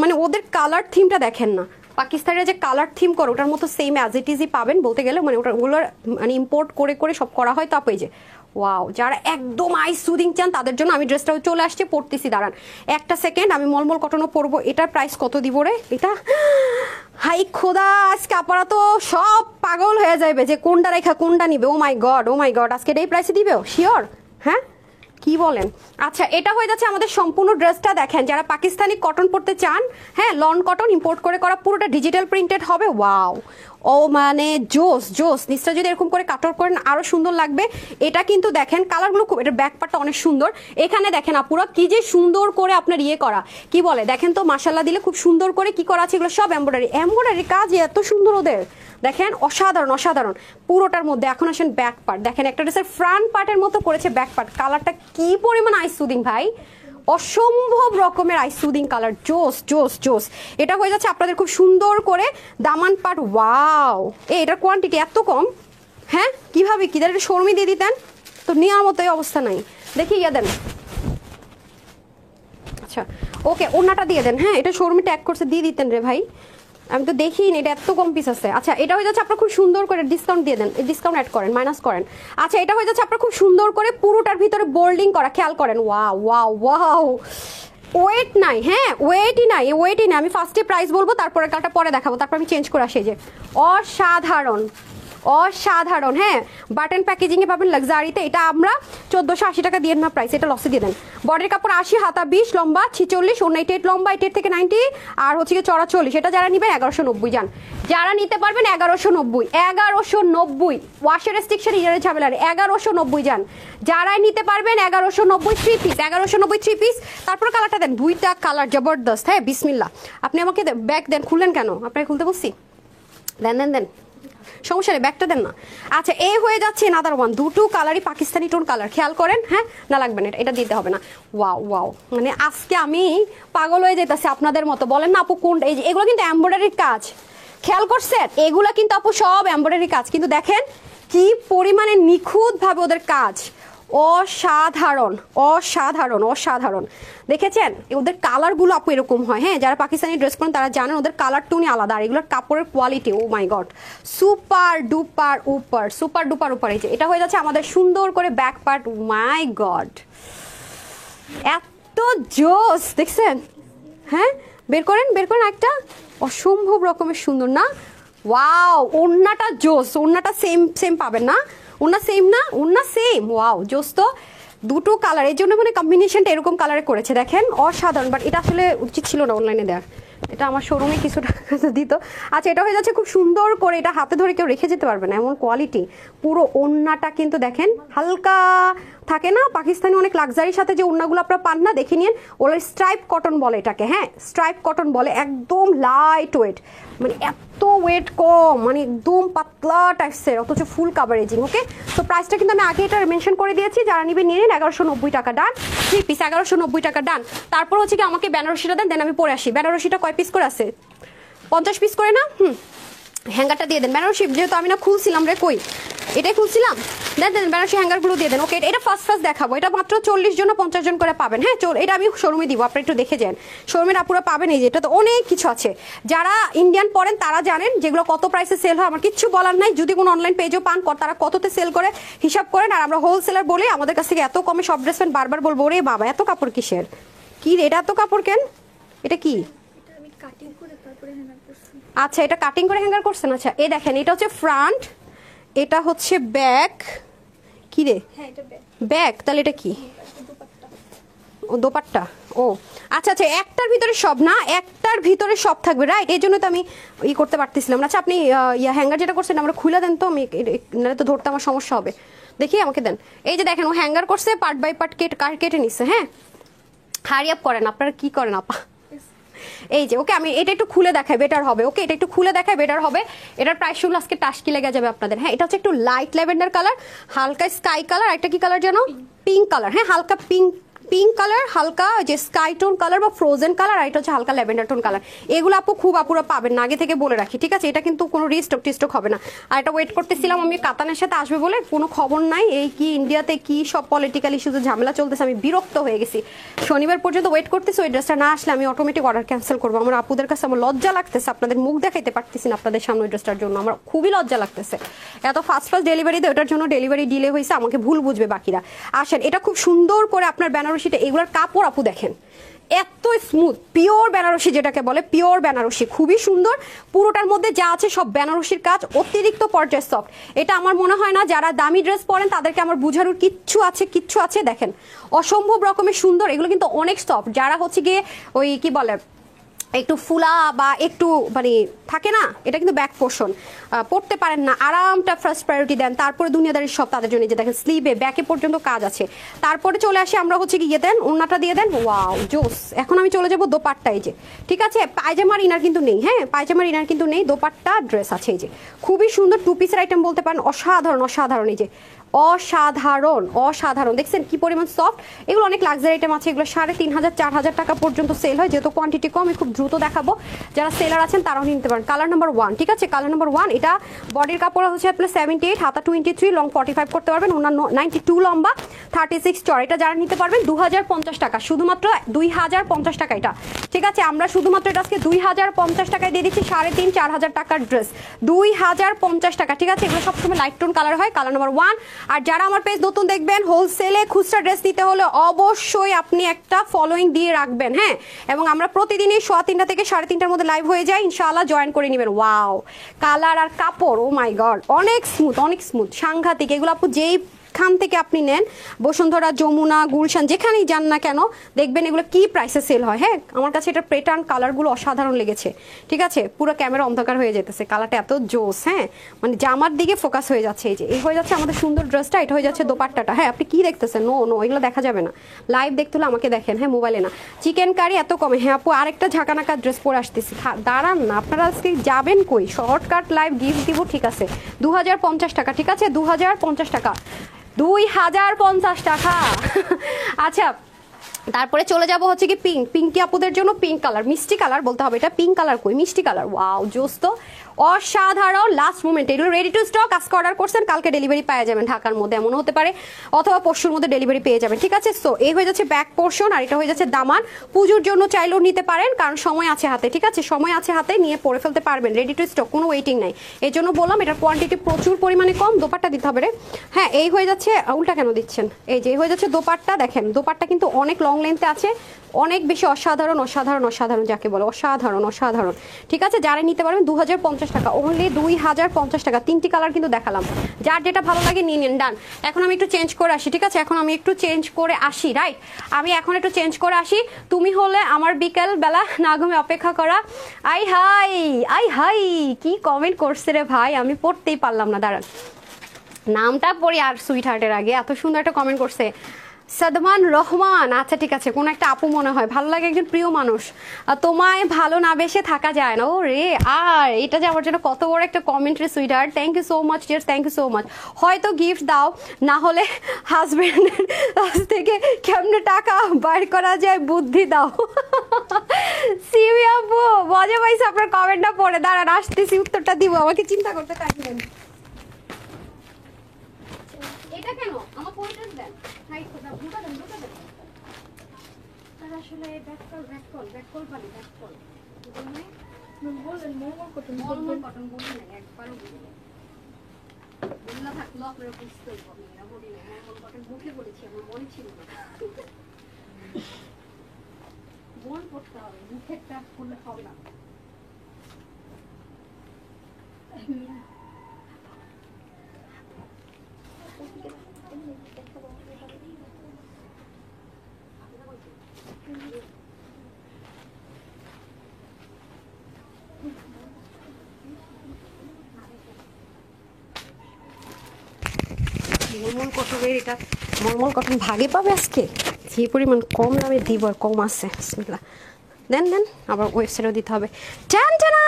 মানে ওদের কালার থিমটা দেখেন না, পাকিস্তানের যে কালার থিম করে ওটার মতো সেম অ্যাজ ইট ইজই পাবেন বলতে গেলে, মানে ওগুলোর মানে ইম্পোর্ট করে করে সব করা হয়। তো এই যে ওয়াও, যারা একদম আইস সুদিং চান তাদের জন্য আমি ড্রেসটাও চলে আসছে, পড়তেছি, দাঁড়ান একটা সেকেন্ড, আমি মলমল কটনও পরবো। এটার প্রাইস কত দিব রে এটা? হাই খোদা, আজকে আপনারা তো সব পাগল হয়ে যাবে যে কোনটা রেখা কোনটা নিবে। ও মাই গড, ও মাই গড, আজকে এই প্রাইসে দিবেও শিওর? হ্যাঁ কি বলেন? আচ্ছা এটা হয়ে যাচ্ছে আমাদের সম্পূর্ণ ড্রেসটা। দেখেন যারা পাকিস্তানি কটন পরতে চান, হ্যাঁ লন কটন ইম্পোর্ট করে করা, পুরোটা ডিজিটাল প্রিন্টেড হবে। ওয়াও ও মানে জোস জোস, নিচটা যদি এরকম করে কাটর করেন আরো সুন্দর লাগবে। এটা কিন্তু দেখেন কালারগুলো খুব, এটার ব্যাক পার্টটা অনেক সুন্দর। এখানে দেখেন আপুরা কি যে সুন্দর করে আপনার ইয়ে করা, কি বলে দেখেন তো, মাশাল্লাহ দিলে খুব সুন্দর করে কি করা আছে, এগুলো সব এমব্রয়ডারি, এমব্রয়ডারি কাজ এত সুন্দর ওদের, দেখেন অসাধারণ অসাধারণ পুরোটার মধ্যে। এখন আসেন ব্যাক পার্ট, দেখেন একটা ড্রেসের ফ্রন্ট পার্টের মতো করেছে ব্যাক পার্ট, কালারটা কি পরিমাণ আইস সুদিং ভাই, অসম্ভব রকমের আইস সুদিং কালার, জোস জোস জোস। এটা হয়ে যাচ্ছে আপনাদের খুব সুন্দর করে দামান পার্ট। ওয়াও এটার কোয়ান্টিটি এত কম, হ্যাঁ কিভাবে কি এটা শোরুমে দিয়ে দিতেন তো নেওয়ার মতোই অবস্থা নাই, দেখি ইয়া দেন। আচ্ছা ওকে ওনাটা দিয়ে দেন, হ্যাঁ এটা শোরুমে ট্যাগ করছে দিয়ে দিতেন রে ভাই, আমি তো দেখিনি এটা এত কম পিস আছে। আচ্ছা এটা হয়ে যাচ্ছে আপনার খুব সুন্দর করে ডিসকাউন্ট দিয়ে দেন, ডিসকাউন্ট অ্যাড করেন, মাইনাস করেন। আচ্ছা এটা হয়ে যাচ্ছে আপনার খুব সুন্দর করে পুরোটার ভিতরে বোল্ডিং করা, খেয়াল করেন। ওয়াও ওয়াও ওয়াও, ওয়েট নাই, হ্যাঁ ওয়েটই নাই, ওয়েটই নাই। আমি ফার্স্টে প্রাইস বলবো, তারপরে কালটা পরে দেখাবো, তারপর আমি চেঞ্জ করে আসি। যে অসাধারণ অসাধারণ, হ্যাঁ বাটন প্যাকেজিং এ পাবেন লাক্সারিতে। এটা আমরা 1480 টাকা দিয়ে না প্রাইস, এটা লসে দিয়ে দেন। বডির কাপড় 80, হাতা 20, লম্বা 46, 88 লম্বা, 88 থেকে 90, আর হচ্ছে কি চড়া 40। এটা যারা নিবেন 1190 যান, যারা নিতে পারবেন 1190 ওয়াশের রেস্ট্রিকশন ইয়ারে ঝামেলা 1190 যান, যারাই নিতে পারবেন 1190 3 পিস, 1190 3 পিস। তারপর কালারটা দেন, দুইটা কালার জবরদস্ত, হ্যাঁ বিসমিল্লাহ। আপনি আমাকে ব্যাগ দেন, খুললেন কেন? আপনাকে খুলতে বলছি, দেন দেন দেন, সমস্যা নেই ব্যাগটা দেন না। আচ্ছা এ হয়ে যাচ্ছে নাদার ওয়ান, দুটো কালারই পাকিস্তানি টোন কালার, খেয়াল করেন, হ্যাঁ না লাগবে না, এটা দিতে হবে না। ওয়াও ওয়াও, মানে আজকে আমি পাগল হয়ে যেতেছি আপনাদের মতো। বলেন না আপু কোন, এই যে এগুলো কিন্তু এমব্রয়ডারির কাজ, খেয়াল করছেন এগুলো কিন্তু আপু সব এমব্রয়ডারি কাজ, কিন্তু দেখেন কি পরিমাণে নিখুঁত ভাবে ওদের কাজ, অসাধারণ অসাধারণ অসাধারণ। দেখেছেন ওদের কালারগুলো আপু এরকম হয়, হ্যাঁ যারা পাকিস্তানি ড্রেস পরেন তারা জানেন ওদের কালার টুনি আলাদা, আর এগুলোর কাপড়ের কোয়ালিটি ও মাই গড সুপার ডুপার উপর, সুপার ডুপার উপর। এই যে এটা হয়ে যাচ্ছে আমাদের সুন্দর করে ব্যাক পার্ট, মাই গড এত জোস, দেখছেন, হ্যাঁ বের করেন বের করেন, একটা অসম্ভব রকমের সুন্দর না? ওয়াও ওন্নাটা জোস, ওন্নাটা সেম সেম পাবেন না, ওন্না সেম না, ওন্না সেম। ওয়াও জোস। তো দুটো কালার, এর জন্য মানে কম্বিনেশনটা এরকম কালারে করেছে, দেখেন অসাধারণ। বাট এটা আসলে উচিত ছিল না অনলাইনে দেওয়ার, এটা আমার শোরুমে কিছু টাকা দিত। আচ্ছা এটা হয়ে যাচ্ছে খুব সুন্দর করে, এটা হাতে ধরে কেউ রেখে যেতে পারবে না এমন কোয়ালিটি। পুরো ওন্নাটা কিন্তু দেখেন হালকা থাকে না, পাকিস্তানি অনেক লাক্সারির সাথে যে ওন্নাগুলো আপনারা পান না, দেখে নিন, ওরা স্ট্রাইপ কটন বলে এটাকে, হ্যাঁ স্ট্রাইপ কটন বলে, একদম লাইট ওয়েট, মানে এত ওয়েট কম, মানে একদম পাতলা টাইপসের, অথচ ফুল কাভারেজিং। ওকে, তো প্রাইসটা কিন্তু আমি আগে এটা মেনশন করে দিয়েছি, যারা নিবে নিয়ে নিন। 1190 টাকা ডান, 3 পিস 1190 টাকা ডান। তারপর হচ্ছে কি আমাকে বেনারসিটা দেন, দেন আমি পরে আসি। বেনারসিটা কয় পিস করে আছে? 50 পিস করে না? হ্যাঙ্গারটা দিয়ে দেন। বেনারসি যেহেতু আমি না খুলছিলাম রে, কই এটাই খুলছিলাম, দেন দেন বেনারসি হ্যাঙ্গারগুলো দিয়ে দেন। ওকে, এটা ফার্স্ট দেখাবো, এটা মাত্র 40 জন 50 জন করে পাবেন। হ্যাঁ, এটা আমি শোরুমে দিব, আপনি একটু দেখে যান। শোরুমের আপুরা পাবেন, এই যে এটা তো অনেক কিছু আছে। যারা ইন্ডিয়ান পড়েন তারা জানেন যেগুলো কত প্রাইসে সেল হয়, আমার কিচ্ছু বলার নাই। যদি কোনো অনলাইন পেজও পান তারা কততে সেল করে হিসাব করেন। আর আমরা হোলসেলার বলে আমাদের কাছ থেকে এত কমে সব ড্রেস প্যান্ট বারবার বলবো, রে বাবা এত কাপড় কিসের, কি রে এটা এত কাপড় কেন, এটা কি? আচ্ছা, এটা কাটিং করে হ্যাঙ্গার করছেন। আচ্ছা, এই দেখেন এটা হচ্ছে ফ্রন্ট, এটা হচ্ছে ব্যাক। কি রে? ব্যাক, তাহলে এটা কি? ও দোপাট্টা। ও আচ্ছা আচ্ছা, একটার ভিতরে সব না, একটার ভিতরে সব থাকবে, রাইট? এই জন্য তো আমি করতে পারতেছিলাম না। আচ্ছা, আপনি হ্যাঙ্গার যেটা করছেন আমরা খুলে দেন তো, আমি নাহলে তো ধরতে আমার সমস্যা হবে। দেখি আমাকে দেন। এই যে দেখেন ও হ্যাঙ্গার করছে, পার্ট বাই পার্ট কেটে নিচ্ছে। হ্যাঁ, হারি আপ করেন, আপনারা কি করেন আপা? এই যে ওকে, আমি এটা একটু খুলে দেখাই বেটার হবে। ওকে, এটা একটু খুলে দেখাই বেটার হবে। এটার প্রাইস শুনলে আজকে টাস্কি লেগে যাবে আপনাদের। হ্যাঁ, এটা হচ্ছে একটু লাইট ল্যাভেন্ডার কালার, হালকা স্কাই কালার, একটা কি কালার জানো? Pink colour. হ্যাঁ, হালকা পিঙ্ক কালার, হালকা যে স্কাই টোন কালার বা ফ্রোজেন কালার, আর এটা হচ্ছে হালকা ল্যাভেন্ডার টোন কালার। এগুলো আপু খুব আপুরা পাবেন না, আগে থেকে বলে রাখি, ঠিক আছে? এটা কিন্তু কোনো রিস্টক হবে না। আর এটা ওয়েট করতেছিলাম আমি কাতানের সাথে আসবে বলে, কোনো খবর নাই। এই কি ইন্ডিয়াতে কি সব পলিটিক্যাল ইস্যুতে ঝামেলা চলতেছে, আমি বিরক্ত হয়ে গেছি। শনিবার পর্যন্ত ওয়েট করতেছি, ওই ড্রেসটা না আসলে আমি অটোমেটিক অর্ডার ক্যান্সেল করবো। আমার আপুদের কাছে আমার লজ্জা লাগতেছে, আপনাদের মুখ দেখাইতে পারতেছি না আপনাদের সামনে ওই ড্রেসটার জন্য, আমার খুবই লজ্জা লাগতেছে। এত ফাস্ট ডেলিভারি দেয়, ওটার জন্য ডেলিভারি ডিলে হয়েছে, আমাকে ভুল বুঝবে বাকিরা। আসেন, এটা খুব সুন্দর করে আপনার বেনারসিটা, এগুলোর কাপড় আপু দেখেন এত স্মুথ, পিওর বেনারসি যেটাকে বলে, পিওর বেনারসি, খুবই সুন্দর। পুরোটার মধ্যে যা আছে সব বেনারসির কাজ, অতিরিক্ত পর্যায়ে সফট। এটা আমার মনে হয় না যারা দামি ড্রেস পরেন তাদেরকে আমার বুঝানোর কিচ্ছু আছে। দেখেন অসম্ভব রকমের সুন্দর, এগুলো কিন্তু অনেক সফট। যারা হচ্ছে গিয়ে ওই কি বলে একটু ফুলা বা একটু মানে থাকে না, এটা কিন্তু ব্যাক পোর্শন, পড়তে পারেন না, আরামটা ফার্স্ট প্রায়োরিটি দেন। তারপরে দুনিয়াদারি সব তাদের জন্য, যে দেখেন স্লিভে ব্যাকে পর্যন্ত কাজ আছে। তারপরে চলে আসি আমরা হচ্ছে কি দেন, ওন্নাটা দিয়ে দেন। ওয়াও জোস। এখন আমি চলে যাবো দোপাট্টা। এই যে ঠিক আছে, পায়জামার ইনার কিন্তু নেই। হ্যাঁ, পায়জামার ইনার কিন্তু নেই, দোপাট্টা ড্রেস আছে। এই যে খুবই সুন্দর, 2 পিসের আইটেম বলতে পারেন, অসাধারণ। এই যে অসাধারণ দেখছেন কি পরিমাণ সফট। এগুলো অনেক লাক্সারি আইটেম আছে, এগুলো 3500 4000 টাকা পর্যন্ত সেল হয়। যেহেতু কোয়ান্টিটি কম, আমি খুব দ্রুত দেখাবো, যারা সেলার আছেন তারাও নিতে পারেন। কালার নাম্বার 1, ঠিক আছে, কালার নাম্বার 1। এটা বডির কাপড় হচ্ছে আপনার 78, হাতা 23, লং 45 করতে পারবেন, অন্যান্য 92 লম্বা, 36 চড়। এটা যারা নিতে পারবেন 2050 টাকা, শুধুমাত্র 2050 টাকা এটা, ঠিক আছে? আমরা শুধুমাত্র এটা আজকে 2050 টাকায় দিয়ে দিচ্ছি, 3500-4000 টাকার ড্রেস 2050 টাকা, ঠিক আছে? এগুলো সবসময় লাইট টোন কালার হয়, কালার নাম্বার 1। আর যারা আমার পেজ নতুন দেখবেন, হোলসেলে খুচরা ড্রেস নিতে হলে অবশ্যই আপনি একটা ফলোইং দিয়ে রাখবেন। হ্যাঁ, এবং আমরা প্রতিদিনই 3:15 থেকে 3:30টার মধ্যে লাইভ হয়ে যাই, ইনশাআল্লাহ জয়েন করে নেবেন। ওয়াও, কালার আর কাপড়, ও মাই গড, অনেক স্মুথ, সাংঘাতিক। এগুলো আপু যেই খান থেকে আপনি নেন, বসুন্ধরা, যমুনা, গুলশান, যেখানেই যান না কেন, দেখবেন এগুলো কি প্রাইসে সেল হয়। হ্যাঁ, আমার কাছে এটা প্যাটার্ন কালারগুলো অসাধারণ লেগেছে, ঠিক আছে? পুরো ক্যামেরা অন্ধকার হয়ে যেতেছে, কালারটা এত জোস। হ্যাঁ, মানে জামার দিকে ফোকাস হয়ে যাচ্ছে। এই যে এই হয়ে যাচ্ছে আমাদের সুন্দর ড্রেসটা, এটা হয়ে যাচ্ছে দোপাট্টাটা। হ্যাঁ, আপনি কি দেখতেছেন? নো এগুলো দেখা যাবে না, লাইভ দেখতে হলে আমাকে দেখেন। হ্যাঁ, মোবাইলে না। চিকেন কারি এত কমে। হ্যাঁ আপু, আরেকটা ঝাঁকানাকা ড্রেস পরে আসতেছি, দাঁড়ান না, আপনারা আজকে যাবেন কই? শর্টকাট লাইভ গিফট দিব, ঠিক আছে? 2050 টাকা, ঠিক আছে? 2050 টাকা, 2050 টাকা। আচ্ছা, তারপরে চলে যাব হচ্ছে কি পিঙ্কি আপুদের জন্য পিঙ্ক কালার, মিষ্টি কালার বলতে হবে, এটা পিঙ্ক কালার কই, মিষ্টি কালার। ওয়াও জোস তো, অসাধারণ। লাস্ট মোমেন্ট, এগুলো রেডি টু স্টক, আজকে অর্ডার করছেন কালকে ডেলিভারি পেয়ে যাবেন, ঢাকার মধ্যে এমন হতে পারে, অথবা পরশুর মধ্যে ডেলিভারি পেয়ে যাবেন, ঠিক আছে? সো এই হয়ে যাচ্ছে ব্যাক পোর্শন, আর এটা হয়ে যাচ্ছে দামান। পুজোর জন্য চাইলেও নিতে পারেন, কারণ সময় আছে হাতে, ঠিক আছে? সময় আছে হাতে, নিয়ে পরে ফেলতে পারবেন, রেডি টু স্টক, কোনো ওয়েটিং নাই। এই জন্য বললাম এটার কোয়ান্টিটি প্রচুর পরিমাণে কম, দোপাট্টা দিতে হবে রে। হ্যাঁ, এই হয়ে যাচ্ছে, উল্টা কেন দিচ্ছেন? এই যে হয়ে যাচ্ছে দোপাট্টা, দেখেন দোপাট্টা কিন্তু অনেক লং লেন্থে আছে, অনেক বেশি অসাধারণ, যাকে বলে অসাধারণ, ঠিক আছে? যারা নিতে পারবেন 2050 টাকা, অনলি 2050 টাকা। 3টি কালার কিন্তু দেখালাম, যার যেটা ভালো লাগে নিয়ে নিন, ডান। এখন আমি একটু চেঞ্জ করে আসি, ঠিক আছে? রাইট, আমি এখন একটু চেঞ্জ করে আসি। তুমি হলে আমার বিকেল বেলা না ঘুমে অপেক্ষা করা। আই হাই কি কমেন্ট করছে রে ভাই, আমি পড়তেই পারলাম না, দাঁড়ান নামটা পড়ি। আর সুইট হার্টের আগে এত সুন্দর একটা কমেন্ট করছে, সাদমান রহমান, আচ্ছা ঠিক আছে, কোন একটা আপু মনে হয়, ভালো লাগে, একজন প্রিয় মানুষ, তোমায় ভালো না বেসে থাকা যায় না। ও রে, আর এটা যে আমার জন্য কত বড় একটা commentary, sweetheart, thank you so much dear, thank you so much. হয়তো গিফট দাও, না হলে হাজবেন্ডের কাছ থেকে কেমনে টাকা বাইর করা যায় বুদ্ধি দাও। সিমি আপু মজা পাইছে আপনার কমেন্টটা পড়ে, দাঁড়ান আসতেছি, উত্তরটা দিব, আমাকে চিন্তা করতে থাকবেন। এটা কেন আমার পরিচয় দেন, হাইট করতে ঢুকা দেন, ঢুকা দেন। তার আসলে ব্যাককল পানি ব্যাককল বলেন, মলমল কটন বলি না, একবারও বলি না, বললা থাকলো আপনারা বুঝতে পারবেন না, বলি না, মলমল কটন মুখে বলেছি, আমার মনে ছিল না, মন করতে হবে, মুখেরটা করলে হবে না। মলমল কটনের এটা, মলমল কটন ভাগে পাবে আজকে, যে পরিমাণ কম দামে দিব আর কম আছে, বিসমিল্লাহ। দেন দেন, আবার ওয়েবসাইটও দিতে হবে। টানটানা,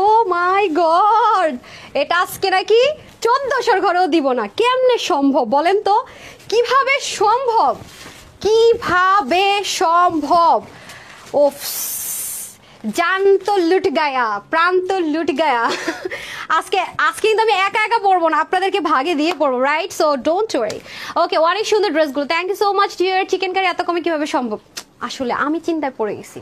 ও মাই গড, এটা আজকে নাকি 1400 ঘরেও দিব না, কেমনে সম্ভব বলেন তো, কিভাবে সম্ভব, কিভাবে সম্ভব? ওফ, জান তো লুট গায়া, প্রাণ তো লুট গায়া। আজকে আজকে কিন্তু আমি একা একা পড়বো না, আপনাদেরকে ভাগে দিয়ে পড়বো, right? So don't worry. Okay, অনেক সুন্দর ড্রেসগুলো, thank you so much dear. Chicken curry এত কমে কিভাবে সম্ভব? আসলে আমি চিন্তায় পড়ে গেছি,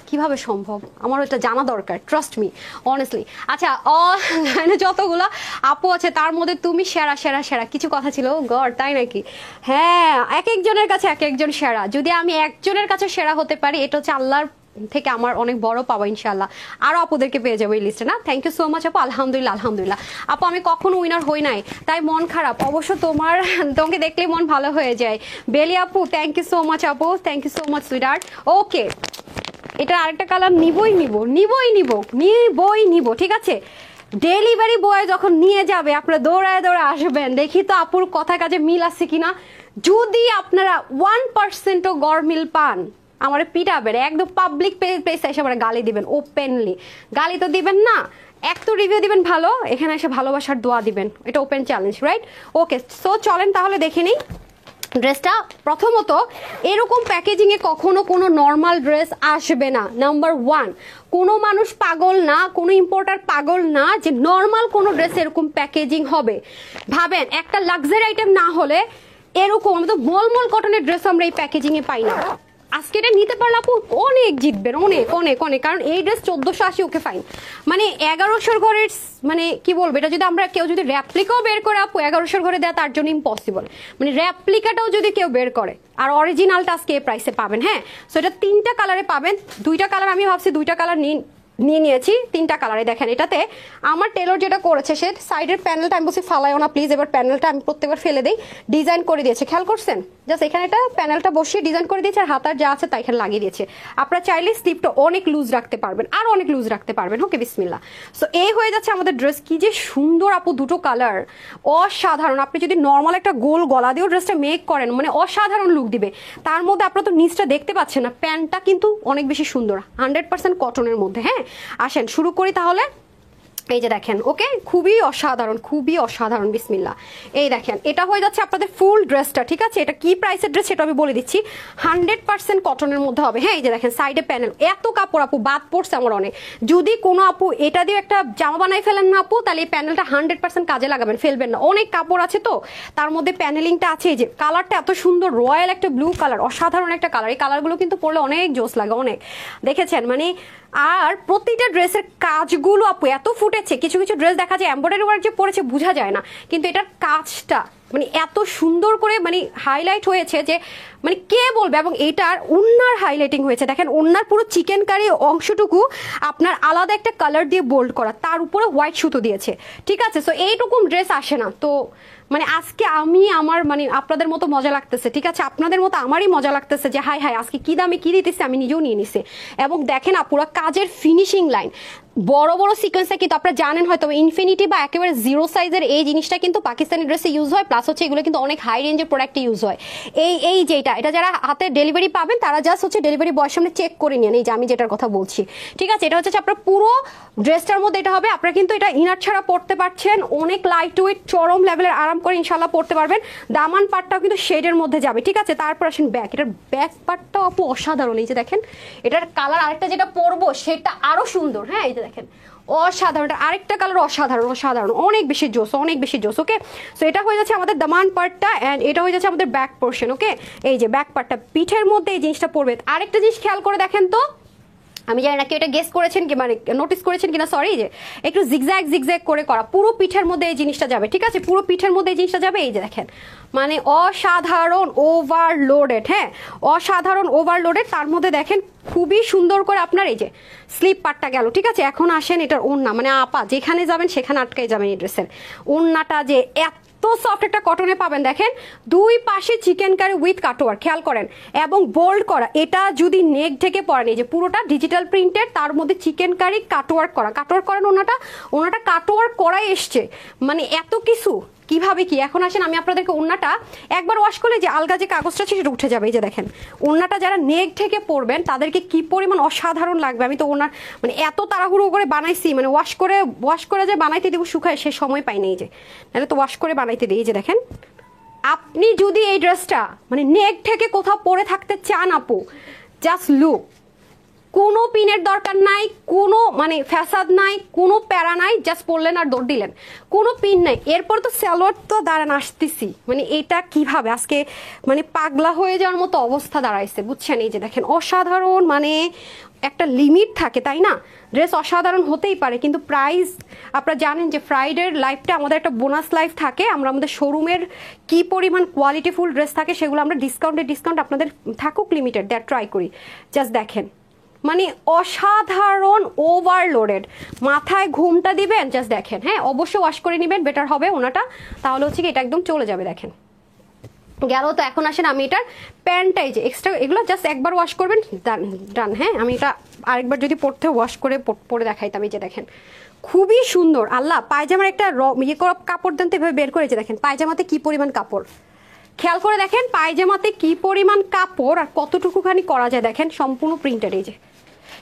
কিভাবে সম্ভব আমার এটা জানা দরকার, ট্রাস্ট মি, অনেস্টলি। আচ্ছা, অনলাইনে যতগুলো আপু আছে তার মধ্যে তুমি সেরা সেরা সেরা, কিছু কথা ছিল গড, তাই নাকি? হ্যাঁ, এক একজনের কাছে এক একজন সেরা, যদি আমি একজনের কাছে সেরা হতে পারি, এটা হচ্ছে আল্লাহর থেকে আমার অনেক বড় পাওয়া, ইনশাল্লাহ। আরও আপুদেরকে পেয়ে যাবো এই লিস্টে, না? থ্যাংক ইউ সো মাচ আপু, আলহামদুলিল্লাহ আলহামদুলিল্লাহ। আপু আমি কখনো উইনার হই নাই, তাই মন খারাপ, অবশ্য তোমাকে দেখলেই মন ভালো হয়ে যায়। বেলি আপু, থ্যাংক ইউ সো মাচ আপু, thank you so much sweetheart. Okay, এটা আরেকটা কালার নিবই নিব, ঠিক আছে? ডেলিভারি বয় যখন নিয়ে যাবে আপনারা দৌড়ায় দৌড়ায় আসবেন, দেখি তো আপুর কথা কাজে মিল আছে কিনা। যদি আপনারা 1%ও গড়মিল পান, আমার পিটাবেন, একদম পাবলিক প্লেসে এসে আমার গালি দিবেন, ওপেনলি গালি তো দিবেন না, এক তো রিভিউ দিবেন ভালো, এখানে এসে ভালোবাসার দোয়া দিবেন, এটা ওপেন চ্যালেঞ্জ, রাইট? ওকে, সো চলেন তাহলে দেখে নিই ড্রেসটা। প্রথমত, এরকম প্যাকেজিংয়ে কখনো কোনো নর্মাল ড্রেস আসবে না। নাম্বার 1, কোনো মানুষ পাগল না, কোনো ইম্পোর্টার পাগল না যে নর্মাল কোনো ড্রেস এরকম প্যাকেজিং হবে। ভাবেন, একটা লাক্সারি আইটেম না হলে এরকম, আমি তো মলমল কটনের ড্রেস আমরা এই প্যাকেজিংয়ে পাই না। আজকে এটা নিতে পারলে আপু অনেক জিতবেন, অনেক অনেক অনেক, কারণ এই ড্রেস 1480, ওকে ফাইন, মানে 1100 ঘরের, মানে কি বলবো, এটা যদি আমরা কেউ যদি র্যাপ্লিকাও বের করে আপু 1100 ঘরে দেয় তার জন্য ইম্পসিবল, মানে র্যাপ্লিকাটাও যদি কেউ বের করে, আর অরিজিনালটা আজকে এই প্রাইসে পাবেন। হ্যাঁ, সো এটা 3টা কালারে পাবেন, 2টা কালার, আমি ভাবছি 2টা কালার নিয়ে নিয়েছি, 3টা কালারে। দেখেন, এটাতে আমার টেলর যেটা করেছে, সে সাইডের প্যানেলটা আমি বলছি ফালাইও না প্লিজ, এবার প্যানেলটা আমি প্রত্যেকবার ফেলে দিই, ডিজাইন করে দিয়েছে, খেয়াল করছেন? জাস্ট এখানে এটা প্যানেলটা বসিয়ে ডিজাইন করে দিয়েছে, আর হাতার যা আছে তাই এখানে লাগিয়ে দিয়েছে। আপনারা চাইলে স্লিপটা অনেক লুজ রাখতে পারবেন, আর অনেক লুজ রাখতে পারবেন। ওকে, বিসমিল্লাহ। সো এই হয়ে যাচ্ছে আমাদের ড্রেস। কি যে সুন্দর আপু, দুটো কালার অসাধারণ। আপনি যদি নর্মাল একটা গোল গলা দিয়েও ড্রেসটা মেক করেন, মানে অসাধারণ লুক দিবে। তার মধ্যে আপনারা তো নিচটা দেখতে পাচ্ছেন না, প্যান্টটা কিন্তু অনেক বেশি সুন্দর, 100% কটনের মধ্যে। হ্যাঁ, আসেন শুরু করি তাহলে। এই যে দেখেন, ওকে, খুবই অসাধারণ, খুবই অসাধারণ, বিসমিল্লাহ। এই দেখেন, এটা হয়ে যাচ্ছে আপনাদের ফুল ড্রেসটা, ঠিক আছে? এটা কি প্রাইসের ড্রেস সেটা আমি বলে দিচ্ছি, 100% কটনের মধ্যে হবে। হ্যাঁ, এই যে দেখেন সাইডে প্যানেল, এত কাপড় আপু বাদ পড়ছে আমার অনেক। যদি কোনো আপু এটা দিয়ে একটা জামা বানাই ফেলেন না আপু, তাহলে এই প্যানেলটা 100% কাজে লাগাবেন, ফেলবেন না। অনেক কাপড় আছে তো, তার মধ্যে প্যানেলিংটা আছে। এই যে কালারটা এত সুন্দর, রয়্যাল একটা ব্লু কালার, অসাধারণ একটা কালার। এই কালারগুলো কিন্তু পরলে অনেক জোস লাগে, অনেক, দেখেছেন? মানে আর প্রতিটা ড্রেসের কাজগুলো আপু এত ফুটেছে, কিছু কিছু ড্রেস দেখা যায় এমব্রয়ডারি ওয়ার্ক যে পরেছে বোঝা যায় না, কিন্তু এটার কাজটা মানে এত সুন্দর করে মানে হাইলাইট হয়েছে যে মানে কে বলবে। এবং এটার ওন্নার হাইলাইটিং হয়েছে, দেখেন ওন্নার পুরো চিকেন কারি অংশটুকু আপনার আলাদা একটা কালার দিয়ে বোল্ড করা, তার উপরে হোয়াইট সুতো দিয়েছে, ঠিক আছে? সো এইরকম ড্রেস আসে না, তো মানে আজকে আমি আমার মানে আপনাদের মতো মজা লাগতেছে, ঠিক আছে, আপনাদের মতো আমারই মজা লাগতেছে যে হাই হাই আজকে কি দামে কি দিতেছে, আমি নিজেও নিয়ে নিছি। এবং দেখেন পুরো কাজের ফিনিশিং লাইন, বড় বড় সিকোয়েন্সে কিন্তু আপনারা জানেন হয়তো ইনফিনিটি বা একেবারে জিরো সাইজের এই জিনিসটা কিন্তু পাকিস্তানি ড্রেসে ইউজ হয়, প্লাস হচ্ছে এগুলো কিন্তু অনেক হাই রেঞ্জের প্রোডাক্টে ইউজ হয়। এই যেটা এটা যারা হাতে ডেলিভারি পাবেন তারা জাস্ট হচ্ছে ডেলিভারি বয়ের সামনে চেক করে নিন, এই যে আমি যেটার কথা বলছি, ঠিক আছে। এটা হচ্ছে আপনার পুরো ড্রেসটার মধ্যে এটা হবে, আপনারা কিন্তু এটা ইনার ছাড়া পরতে পারছেন, অনেক লাইট ওয়েট চরম লেভেলের আরাম করে ইনশাল্লাহ পরতে পারবেন। দামান পার্টটাও কিন্তু শেডের মধ্যে যাবে, ঠিক আছে। তারপর আসেন ব্যাক, এটার ব্যাক পার্টটাও আপু অসাধারণ, এই যে দেখেন এটার কালার আরেকটা যেটা পরবো সেটা আরো সুন্দর, হ্যাঁ এই যে দেখেন অসাধারণ, আরেকটা কালার অসাধারণ অসাধারণ, অনেক বেশি জোস অনেক বেশি জোস। ওকে, সো এটা হয়ে যাচ্ছে আমাদের দামান পার্টটা অ্যান্ড এটা হয়ে যাচ্ছে আমাদের ব্যাক পোর্শন। ওকে, এই যে ব্যাক পার্টটা পিঠের মধ্যে এই জিনিসটা পড়বে। আরেকটা জিনিস খেয়াল করে দেখেন তো, আমি জানি না কি এটা গেস করেছেন কি মানে নোটিস করেছেন কিনা, সরি, যে একটু জিগজ্যাগ জিগজ্যাগ করে করা, পুরো পিঠের মধ্যে এই জিনিসটা যাবে, ঠিক আছে, পুরো পিঠের মধ্যে এই জিনিসটা যাবে। এই যে দেখেন মানে অসাধারণ ওভারলোডেড, হ্যাঁ অসাধারণ ওভারলোডেড। তার মধ্যে দেখেন খুবই সুন্দর করে আপনার এই যে স্লিপ পার্টটা গেল, ঠিক আছে। এখন আসেন এটার ওড়না, মানে আপা যেখানে যাবেন সেখানে আটকাই যাবেন এই ড্রেসের ওড়নাটা, যে এত সফট একটা কটনে পাবেন। দেখেন দুই পাশে চিকেন কারি উইথ কাটওয়ার, খেয়াল করেন, এবং বোল্ড করা। এটা যদি নেক থেকে পরেন, এই যে পুরোটা ডিজিটাল প্রিন্টেড, তার মধ্যে চিকেন কারি কাটওয়ার্ক করা, কাটওয়ার্ক করেন ওনাটা কাটওয়ার্ক করাই এসছে, মানে এত কিছু কিভাবে কি। এখন আসেন আমি আপনাদেরকে ওড়নাটা একবার ওয়াশ করলে যে আলগা যে কাগজটা আছে সেটা উঠে যাবে। এই যে দেখেন ওড়নাটা যারা নেক থেকে পরবেন তাদেরকে কি পরিমাণ অসাধারণ লাগবে। আমি তো ওনার মানে এত তাড়াহুড়ো করে বানাইছি, মানে ওয়াশ করে যে বানাইতে দিব শুকায় সে সময় পাইনি, এই যে নাহলে তো ওয়াশ করে বানাইতে দিই। এই যে দেখেন আপনি যদি এই ড্রেসটা মানে নেক থেকে কোথাও পরে থাকতে চান আপু, জাস্ট লুক, কোনো পিনের দরকার নাই, কোনো মানে ফ্যাসাদ নাই, কোনো প্যারা নাই, জাস্ট পরলেন আর দৌড় দিলেন, কোনো পিন নাই। এরপর তো স্যালোয়ার তো দাঁড়ান আসতেছি, মানে এটা কিভাবে আজকে মানে পাগলা হয়ে যাওয়ার মতো অবস্থা দাঁড়াইছে, বুঝছেন। এই যে দেখেন অসাধারণ, মানে একটা লিমিট থাকে তাই না, ড্রেস অসাধারণ হতেই পারে কিন্তু প্রাইস আপনারা জানেন যে ফ্রাইডের লাইফটা আমাদের একটা বোনাস লাইফ থাকে, আমরা আমাদের শোরুমের কি পরিমাণ কোয়ালিটিফুল ড্রেস থাকে সেগুলো আমরা ডিসকাউন্ট আপনাদের থাকুক লিমিটেড দ্যাট ট্রাই করি। জাস্ট দেখেন মানে অসাধারণ ওভারলোডেড, মাথায় ঘুমটা দিবেন, জাস্ট দেখেন। হ্যাঁ অবশ্যই ওয়াশ করে নেবেন, বেটার হবে ওনাটা, তাহলে হচ্ছে কি এটা একদম চলে যাবে। দেখেন গেল তো। এখন আসেন আমি এটার প্যান্টটাই যে এক্সট্রা এগুলো জাস্ট একবার ওয়াশ করবেন, ডান। হ্যাঁ আমি এটা আরেকবার যদি পরতে ওয়াশ করে পরে দেখাইতাম। এই যে দেখেন খুবই সুন্দর। আল্লাহ পায়জামার একটা ইয়ে করা কাপড় দেন তো এভাবে বের করেছে, দেখেন পায়জামাতে কি পরিমাণ কাপড়, খেয়াল করে দেখেন পায়জামাতে কি পরিমাণ কাপড় আর কতটুকুখানি করা যায়, দেখেন সম্পূর্ণ প্রিন্টেড। এই যে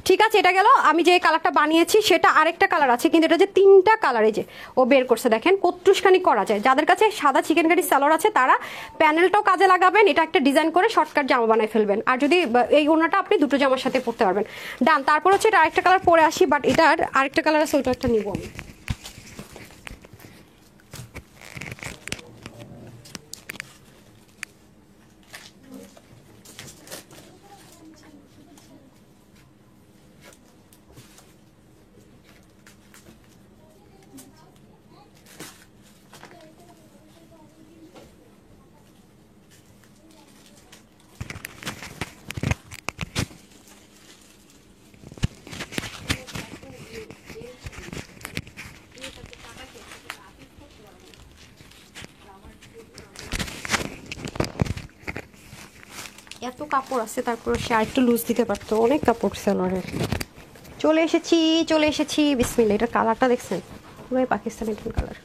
ঠিক আছে, এটা গেল। আমি যে কালারটা বানিয়েছি সেটা আরেকটা কালার আছে, কিন্তু এটা যে তিনটা কালার এই যে ও বের করছে, দেখেন কতটুকখানি করা যায়। যাদের কাছে সাদা চিকেন কারি সালোয়ার আছে তারা প্যানেলটাও কাজে লাগাবেন, এটা একটা ডিজাইন করে শর্টকাট জামা বানায় ফেলবেন, আর যদি এই ওড়নাটা আপনি দুটো জামার সাথে পরতে পারবেন। ডান। তারপর হচ্ছে এটা আরেকটা কালার পরে আসি, বাট এটার আরেকটা কালার আছে, ওইটা একটা নিবো আমি। এত কাপড় আছে তারপর সে আরেকটু লুজ দিতে পারতো, অনেক কাপড় সালোয়ারের। চলে এসেছি বিসমিল্লাহ। এটার কালারটা দেখছেন পুরোই পাকিস্তানি কালার,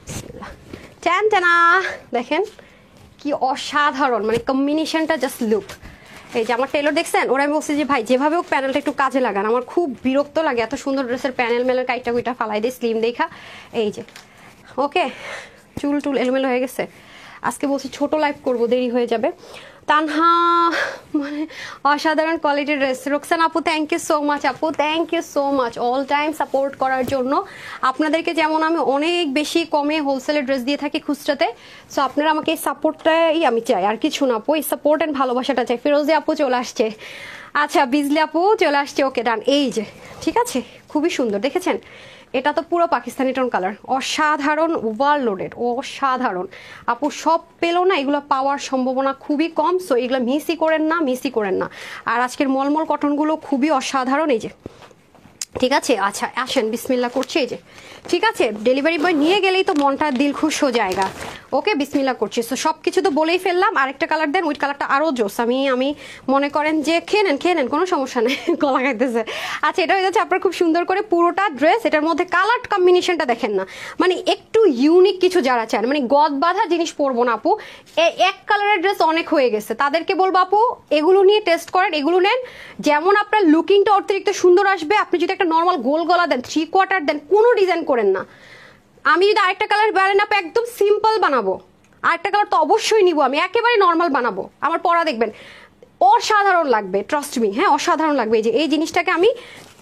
বিসমিল্লাহ। টানা দেখেন কি অসাধারণ, মানে কম্বিনেশনটা জাস্ট লুক। এই যে আমার টেলর দেখছেন, ওরা আমি বলছি যে ভাই যেভাবে হোক প্যানেলটা একটু কাজে লাগান, আমার খুব বিরক্ত লাগে এত সুন্দর ড্রেসের প্যানেল মেলের কাইটা কুইটা ফালাই দিয়ে স্লিম দেখা। এই যে ওকে, চুল এলোমেলো হয়ে গেছে, আজকে বলছি ছোট লাইভ করবো, দেরি হয়ে যাবে। তানহা মানে অসাধারণ কোয়ালিটির ড্রেস। রোকসানা আপু থ্যাংক ইউ সো মাচ, আপু thank you so much all time support করার জন্য। আপনাদেরকে যেমন আমি অনেক বেশি কমে হোলসেলের ড্রেস দিয়ে থাকি খুচরাতে, সো আপনারা আমাকে এই সাপোর্টটাই আমি চাই, আর কিছু না আপু, এই সাপোর্ট অ্যান্ড ভালোবাসাটা চাই। ফিরোজি আপু চলে আসছে, আচ্ছা বিজলি আপু চলে আসছে, ওকে ডান। এই যে ঠিক আছে, খুবই সুন্দর দেখেছেন, এটা তো পুরো পাকিস্তানি টোন কালার, অসাধারণ ওভারলোডেড, অসাধারণ। আপু সব পেলো না, এগুলো পাওয়ার সম্ভাবনা খুবই কম, সো এগুলো মিসই করেন না। আর আজকের মলমল কটনগুলো খুবই অসাধারণ। এই যে ঠিক আছে, আচ্ছা আসেন বিসমিল্লাহ করছি। এই যে ঠিক আছে, ডেলিভারি বয় নিয়ে গেলেই তো মনটা দিল খুশ হয়ে জায়গা। ওকে বিসমিল্লাহ করছি। সো সব কিছু তো বলেই ফেললাম, আরেকটা কালার দেন, ওই কালারটা আরও জোস। আমি মনে করেন যে খেয়ে নেন কোনো সমস্যা নেই, গলা খাইতেছে। আচ্ছা এটা হয়ে যাচ্ছে আপনার খুব সুন্দর করে পুরোটা ড্রেস, এটার মধ্যে কালার কম্বিনেশনটা দেখেন না, মানে একটু ইউনিক কিছু যারা চান, মানে গদ বাঁধা জিনিস পরবো না আপু, এক কালারের ড্রেস অনেক হয়ে গেছে, তাদেরকে বলবো আপু এগুলো নিয়ে টেস্ট করেন, এগুলো নেন। যেমন আপনার লুকিংটা অতিরিক্ত সুন্দর আসবে, আপনি যদি একটা নর্মাল গোল গলা দেন, 3/4 দেন, কোনো ডিজাইন করেন না। আমি যদি আরেকটা কালার বানান আপু একদম সিম্পল বানাবো, আরেকটা কালার তো অবশ্যই নিব, আমি একেবারে নর্মাল বানাবো, আমার পরা দেখবেন অসাধারণ লাগবে, ট্রাস্ট মি, হ্যাঁ অসাধারণ লাগবে। এই যে এই জিনিসটাকে আমি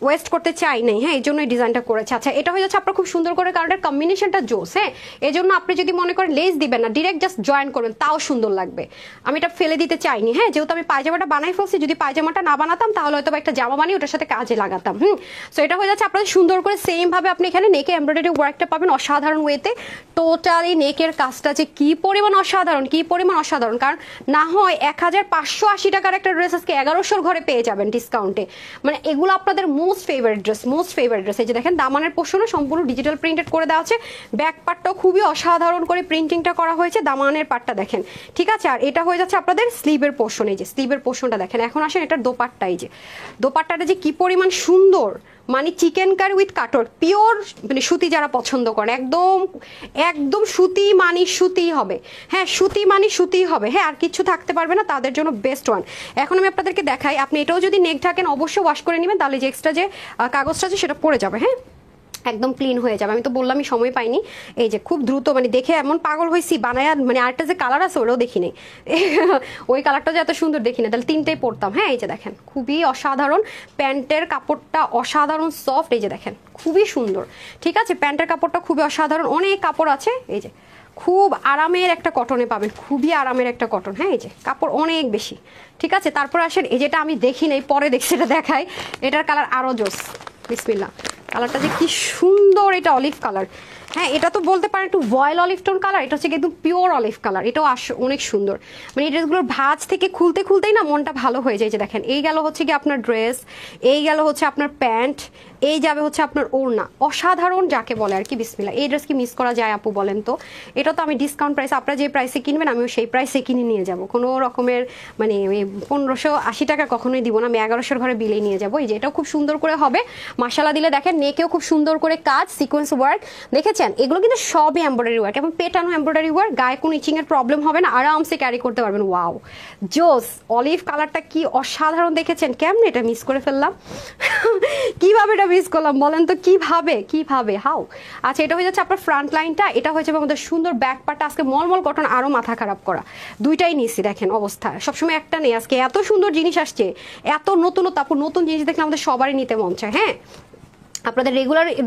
ওয়েস্ট করতে চাই নাই, হ্যাঁ এই জন্য এই ডিজাইনটা করেছে। আচ্ছা এটা হয়ে যাচ্ছে আপনার খুব সুন্দর করে কালারের কম্বিনেশনটা জোস, হ্যাঁ এই জন্য আপনি যদি মনে করেন লেস দিবেন না, ডিরেক্ট জাস্ট জয়েন করবেন, তাও সুন্দর লাগবে। আমি এটা ফেলে দিতে চাইনি, হ্যাঁ যেহেতু আমি পায়জামাটা বানাই ফেলছি, যদি পায়জামাটা না বানাতাম তাহলে হয়তো একটা জামা বানিয়ে ওটার সাথে কাজে লাগাতাম। সো এটা হয়ে যাচ্ছে আপনাদের সুন্দর করে সেম ভাবে আপনি এখানে নেকে এমব্রয়ডারি ওয়ার্কটা পাবেন অসাধারণ ওয়েতে। টোটালি নেকের কাজটা যে কি পরিমাণ অসাধারণ, কি পরিমাণ অসাধারণ, কারণ না হয় 1580 টাকার একটা ড্রেস আজকে 1100 ঘরে পেয়ে যাবেন ডিসকাউন্টে। মানে এগুলো আপনাদের most favourite dress, most favourite dress. এই যে দেখেন দামানের পোর্শনও সম্পূর্ণ ডিজিটাল প্রিন্টেড করে দেওয়া আছে, ব্যাক পার্টটাও খুবই অসাধারণ করে প্রিন্টিংটা করা হয়েছে, দামানের পার্টটা দেখেন, ঠিক আছে। আর এটা হয়ে যাচ্ছে আপনাদের স্লিভের পোর্শন, এই যে স্লিভের পোর্শনটা দেখেন। এখন আসেন এটার দোপাট্টা, এই যে দোপাট্টাটা যে কি পরিমাণ সুন্দর, মানে চিকেন কারি উইথ কাটর, পিওর মানে সুতি যারা পছন্দ করে, একদম একদম সুতি মানি সুতি হবে, হ্যাঁ সুতি মানি সুতি হবে, হ্যাঁ আর কিছু থাকতে পারবে না, তাদের জন্য বেস্ট ওয়ান। এখন আমি আপনাদেরকে দেখাই, আপনি এটাও যদি নেক ঢাকেন অবশ্যই ওয়াশ করে নেবেন, তাহলে যে এক্সট্রা যে কাগজটা আছে সেটা পড়ে যাবে, হ্যাঁ একদম ক্লিন হয়ে যাবে। আমি তো বললামই সময় পাইনি, এই যে খুব দ্রুত মানে দেখে এমন পাগল হয়েছি বানায়, মানে আরেকটা যে কালার আছে ওটাও দেখি নেই ওই কালারটা যে এত সুন্দর দেখি না, তাহলে তিনটেই পরতাম। হ্যাঁ এই যে দেখেন খুবই অসাধারণ, প্যান্টের কাপড়টা অসাধারণ সফট, এই যে দেখেন খুবই সুন্দর, ঠিক আছে প্যান্টের কাপড়টা খুবই অসাধারণ, অনেক কাপড় আছে, এই যে খুব আরামের একটা কটনে পাবেন, খুবই আরামের একটা কটন, হ্যাঁ এই যে কাপড় অনেক বেশি, ঠিক আছে। তারপর আসেন এই যেটা আমি দেখি নেই পরে দেখছি, এটা দেখাই, এটার কালার আরো জোস, বিসমিল্লাহ। কালারটা যে কি সুন্দর, এটা অলিভ কালার, হ্যাঁ এটা তো বলতে পারেন একটু ভয়েল অলিভ টোন কালার, এটা হচ্ছে একদম পিওর অলিভ কালার, এটাও অনেক সুন্দর। মানে এই ড্রেসগুলোর ভাঁজ থেকে খুলতেই না মনটা ভালো হয়ে যায়। যে দেখেন এই গেল হচ্ছে কি আপনার ড্রেস, এই গেল হচ্ছে আপনার প্যান্ট, এই যাবে হচ্ছে আপনার ওড়না, অসাধারণ যাকে বলে আর কি, বিসমিল্লাহ। এই ড্রেস কি মিস করা যায় আপু বলেন তো? এটা তো আমি ডিসকাউন্ট প্রাইস, আপনারা যে প্রাইসে কিনবেন আমিও সেই প্রাইসে কিনে নিয়ে যাব, কোনো রকমের মানে 1580 টাকা কখনোই দিব না, আমি 1100 ঘরে বিলে নিয়ে যাবো। এই যে এটাও খুব সুন্দর করে হবে, মাশাআল্লাহ দিলে দেখেন নেকেও খুব সুন্দর করে কাজ, সিকোয়েন্স ওয়ার্ক দেখেছেন, এগুলো কিন্তু সবই এমব্রয়ডারি ওয়ার্ক এবং পেটানো এমব্রয়ডারি ওয়ার্ক, গায়ে কোনো ইচিং এর প্রবলেম হবে না, আরামসে ক্যারি করতে পারবেন। ওয়াও জোস, অলিভ কালারটা কি অসাধারণ দেখেছেন, কেমন এটা মিস করে ফেললাম কিভাবে এটা মিস করলাম বলেন তো, কিভাবে হাউ। আচ্ছা এটা হয়ে যাচ্ছে আপনার ফ্রন্ট লাইনটা, এটা হয়েছে আমাদের সুন্দর ব্যাক পার্টটা, আজকে মলমল কটন আরো মাথা খারাপ করা, দুইটাই নিয়েছি দেখেন অবস্থা, সবসময় একটা নেই, আজকে এত সুন্দর জিনিস আসছে, এত নতুনত্ব, নতুন জিনিস দেখলে আমাদের সবারই নিতে মন চায়। হ্যাঁ আপনাদের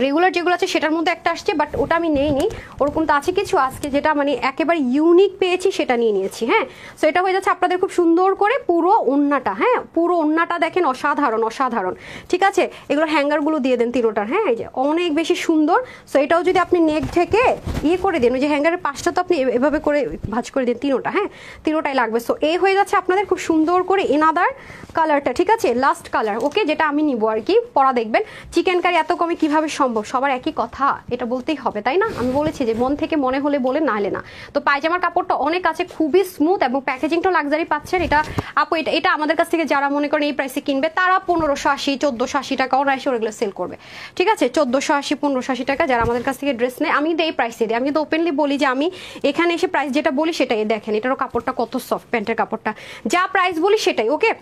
রেগুলার যেগুলো আছে সেটার মধ্যে একটা আসছে, বাট ওটা আমি নেইনি, ওরকম তো আছে কিছু আজকে যেটা মানে একেবারে ইউনিক পেয়েছি সেটা নিয়ে নিয়েছি। হ্যাঁ সো এটা হয়ে যাচ্ছে আপনাদের খুব সুন্দর করে পুরো ওন্নাটা, হ্যাঁ পুরো ওন্নাটা দেখেন অসাধারণ, ঠিক আছে। এগুলো হ্যাঙ্গারগুলো দিয়ে দেন তিনোটার, হ্যাঁ এই যে অনেক বেশি সুন্দর। সো এটাও যদি আপনি নেক থেকে ইয়ে করে দেন, ওই যে হ্যাঙ্গারের পাশটা তো আপনি এভাবে করে ভাঁজ করে দেন, তিনোটা, হ্যাঁ তিনোটাই লাগবে। সো এই হয়ে যাচ্ছে আপনাদের খুব সুন্দর করে এনাদার কালারটা, ঠিক আছে লাস্ট কালার, ওকে যেটা আমি নিবো আর কি, পরা দেখবেন। চিকেন কারি এত কমে কিভাবে সম্ভব, সবার একই কথা, এটা বলতেই হবে তাই না, আমি বলেছি যে মন থেকে মনে হলে বলে, না হলে না। তো পায়জামার কাপড়টা অনেক আছে, খুবই স্মুথ এবং প্যাকেজিংটা লাক্সারি পাচ্ছেন। এটা আপু এটা আমাদের কাছ থেকে যারা মনে করেন এই প্রাইসে কিনবে তারা 1580 1480 টাকা অনায়াসে ওগুলো সেল করবে, ঠিক আছে 1480 1580 টাকা যারা আমাদের কাছ থেকে ড্রেস নেয়, আমি এই প্রাইসে দিই। আমি কিন্তু ওপেনলি বলি যে আমি এখানে এসে প্রাইস যেটা বলি সেটাই, দেখেন এটারও কাপড়টা কত সফট, প্যান্টের কাপড়টা যা প্রাইস বলি সেটাই, ওকে।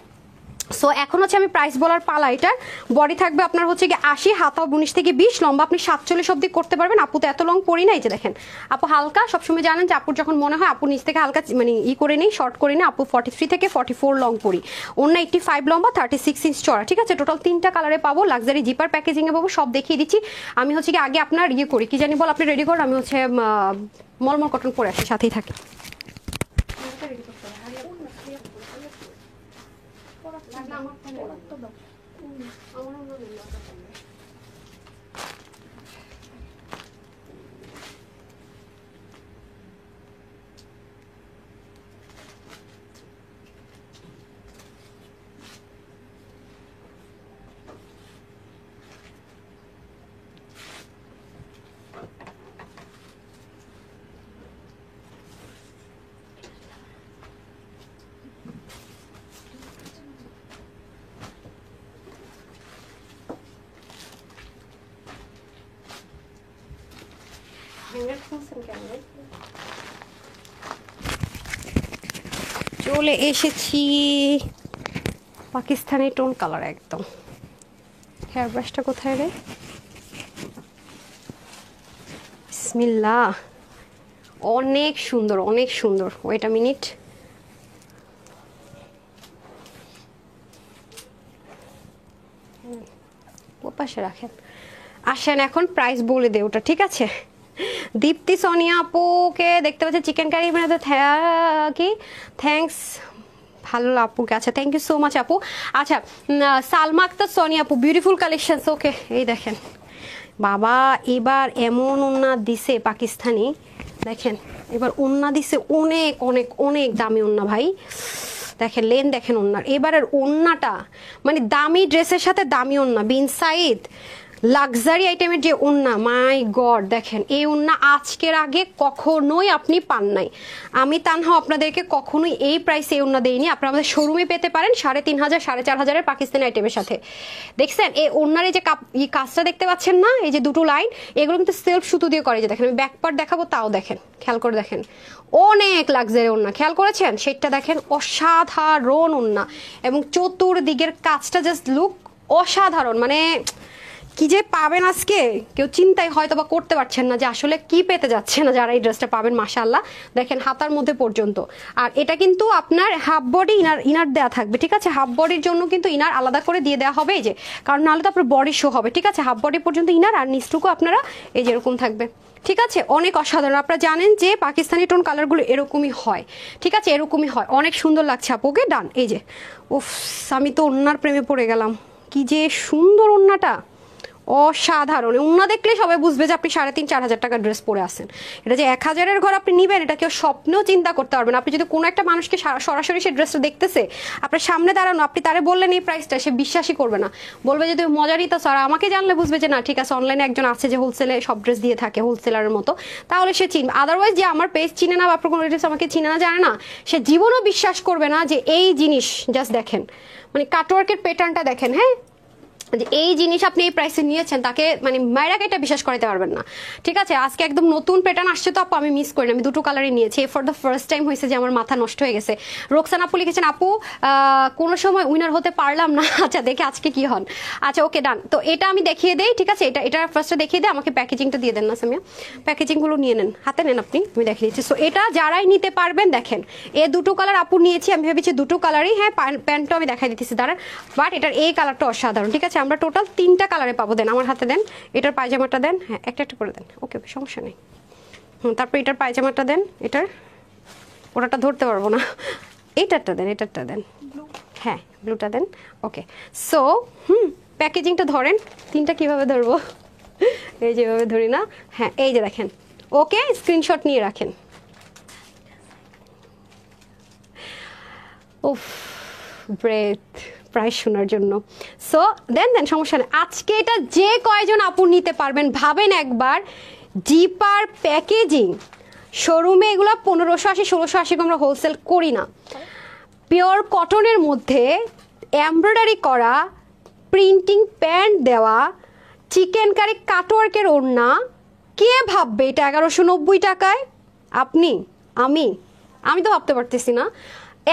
সো এখন হচ্ছে আমি প্রাইস বলার পালা, এটার বডি থাকবে আপনার হচ্ছে কি 80, হাতা 19 থেকে 20, লম্বা আপনি 47 অবধি করতে পারবেন। আপু তো এত লং পরি না, এই যে দেখেন আপু হালকা, সবসময় জানেন যে আপুর যখন মনে হয় আপু নিচ থেকে হালকা মানে করে নেই, শর্ট করে নেই, আপু 43 থেকে 44 লং পরি, অন্য 85 লম্বা 36 ইঞ্চ চড়া, ঠিক আছে। টোটাল 3টা কালারে পাবো, লাক্সারি জিপার প্যাকেজিং এ পাবো, সব দেখিয়ে দিচ্ছি। আমি হচ্ছে কি আগে আপনার ইয়ে করি, কি জানি বল, আপনি রেডি করুন, আমি হচ্ছে মলমল কটন পরে আসি, সাথেই থাকে। চলে এসেছি পাকিস্তানি টোন কালার একদম। হেয়ার ব্রাশটা কোথায় রে? বিসমিল্লাহ, অনেক সুন্দর অনেক সুন্দর। ওয়েট আ মিনিট, ও পাশে রাখেন। আসেন এখন প্রাইস বলে দে ওটা, ঠিক আছে? দীপ্তি সোনিয়া আপুকে দেখতে পাচ্ছি চিকেন কারি বানাতে, কি থ্যাঙ্কস ভালো আপুকে। আচ্ছা থ্যাংক ইউ সো মাচ আপু। আচ্ছা সালমা আক্তার সোনিয়া আপু, বিউটিফুল কালেকশনস। ওকে এই দেখেন বাবা, এবার এমন ওন্না দিছে পাকিস্তানি, দেখেন এবার ওন্না দিছে অনেক অনেক অনেক দামি ওন্না ভাই। দেখেন লেন দেখেন ওন্নার, এবারের ওন্নাটা মানে দামি ড্রেসের সাথে দামি ওন্না, বিন সাইদ লাক্সারি আইটেমের যে ওন্না, মাই গড দেখেন এই ওন্না আজকের আগে কখনোই আপনি পান নাই। আমি তানহা আপনাদেরকে কখনোই এই প্রাইসে এই ওন্না দেইনি। আপনারা আমাদের শোরুমে পেতে পারেন 3500 4500 পাকিস্তানি আইটেমের সাথে। দেখছেন এই ওন্নার এই যে কাজটা দেখতে পাচ্ছেন না, এই যে দুটো লাইন, এগুলো কিন্তু সেলফ সুতো দিয়ে করে। যে দেখেন আমি ব্যাক পার্ট দেখাবো, তাও দেখেন খেয়াল করে দেখেন, অনেক লাক্সারি ওন্না, খেয়াল করেছেন সেটা দেখেন, অসাধারণ ওন্না এবং চতুর্দিকের কাজটা জাস্ট লুক অসাধারণ। মানে কি যে পাবেন আজকে কেউ চিন্তাই হয়তো বা করতে পারছেন না যে আসলে কি পেতে যাচ্ছে না যারা এই ড্রেসটা পাবেন। মাশাআল্লাহ দেখেন হাতার মধ্যে পর্যন্ত। আর এটা কিন্তু আপনার হাফ বডি ইনার দেওয়া থাকবে, ঠিক আছে? হাফ বডির জন্য কিন্তু ইনার আলাদা করে দিয়ে দেওয়া হবে, এই যে, কারণ নাহলে তো আপনার বডি শো হবে, ঠিক আছে? হাফ বডি পর্যন্ত ইনার, আর নিচটুকু আপনারা এই যে এরকম থাকবে, ঠিক আছে? অনেক অসাধারণ। আপনারা জানেন যে পাকিস্তানি টোন কালারগুলো এরকমই হয়, ঠিক আছে? এরকমই হয়, অনেক সুন্দর লাগছে আপুকে। ডান। এই যে উফ, আমি তো ওন্নার প্রেমে পড়ে গেলাম, কি যে সুন্দর ওন্নাটা, অসাধারণ। ওন্না দেখলে সবাই বুঝবে যে আপনি 3500-4000 টাকার ড্রেস পরে আসেন। এটা যে 1000-এর ঘর আপনি নিবেন, এটা কেউ স্বপ্নেও চিন্তা করতে পারবেন। আপনি যদি কোনো একটা মানুষকে সরাসরি সে ড্রেসটা দেখতেছে, আপনার সামনে দাঁড়ানো, আপনি তারে বললেন এই প্রাইসটা, সে বিশ্বাসই করবে না, বলবে যে তুমি মজারই তো স্যার। আমাকে জানলে বুঝবে যে না ঠিক আছে, অনলাইনে একজন আছে যে হোলসেলে সব ড্রেস দিয়ে থাকে, হোলসেলারের মতো, তাহলে সে চিনবে। আদারওয়াইজ যে আমার পেজ চিনে না বা আপনার কোনো ড্রেস আমাকে চিনে না, জানে না, সে জীবনও বিশ্বাস করবে না যে এই জিনিস। জাস্ট দেখেন মানে কাটওয়ার্কের প্যাটার্নটা দেখেন, হ্যাঁ, যে এই জিনিস আপনি এই প্রাইসে নিয়েছেন, তাকে মানে মায়েরাকে এটা বিশ্বাস করাতে পারবেন না, ঠিক আছে? আজকে একদম নতুন প্যাটার্ন আসছে তো আপু, আমি মিস করি না, আমি দুটো কালারই নিয়েছি। ফর দ্য ফার্স্ট টাইম হয়েছে যে আমার মাথা নষ্ট হয়ে গেছে। রোকসান আপু লিখেছেন আপু কোনো সময় উইনার হতে পারলাম না। আচ্ছা দেখে আজকে কি হন। আচ্ছা ওকে ডান। তো এটা আমি দেখিয়ে দেই, ঠিক আছে? এটা ফার্স্টে দেখিয়ে দেয়, আমাকে প্যাকেজিংটা দিয়ে দেন না সামিয়া, প্যাকেজিংগুলো নিয়ে নেন, হাতে নেন আপনি, আমি দেখিয়ে দিচ্ছি। সো এটা যারাই নিতে পারবেন, দেখেন এ দুটো কালার আপু নিয়েছি, আমি ভেবেছি দুটো কালারই, হ্যাঁ প্যান্টও আমি দেখাই দিতেছি দাঁড়ান, বাট এটার এই কালারটা অসাধারণ, ঠিক আছে? আমরা টোটাল 3টা কালারে পাবো। দেন আমার হাতে দেন, এটার পায়জামাটা দেন, হ্যাঁ একটা একটা করে দেন, ওকে সমস্যা নেই। তারপর এটার পায়জামাটা দেন, এটার ওটাটা ধরতে পারবো না, এটারটা দেন, এটারটা দেন, হ্যাঁ ব্লুটা দেন, ওকে। সো প্যাকেজিংটা ধরেন, 3টা কিভাবে ধরবো, এই যেভাবে ধরি না, হ্যাঁ এই যে দেখেন, ওকে স্ক্রিনশট নিয়ে রাখেন। উফ ব্রেথ প্রাইস শোনার জন্য। সো দেন সমস্যা নেই। আজকে এটা যে কয়জন আপু নিতে পারবেন ভাবেন একবার, জিপার প্যাকেজিং শোরুমে এগুলো 1580 1680 আমরা হোলসেল করি না। পিওর কটনের মধ্যে এমব্রয়ডারি করা, প্রিন্টিং প্যান্ট দেওয়া, চিকেন কারি কাটওয়ার্কের ওড়না, কে ভাববে এটা 1190 টাকায়? আপনি, আমি তো ভাবতে পারতেছি না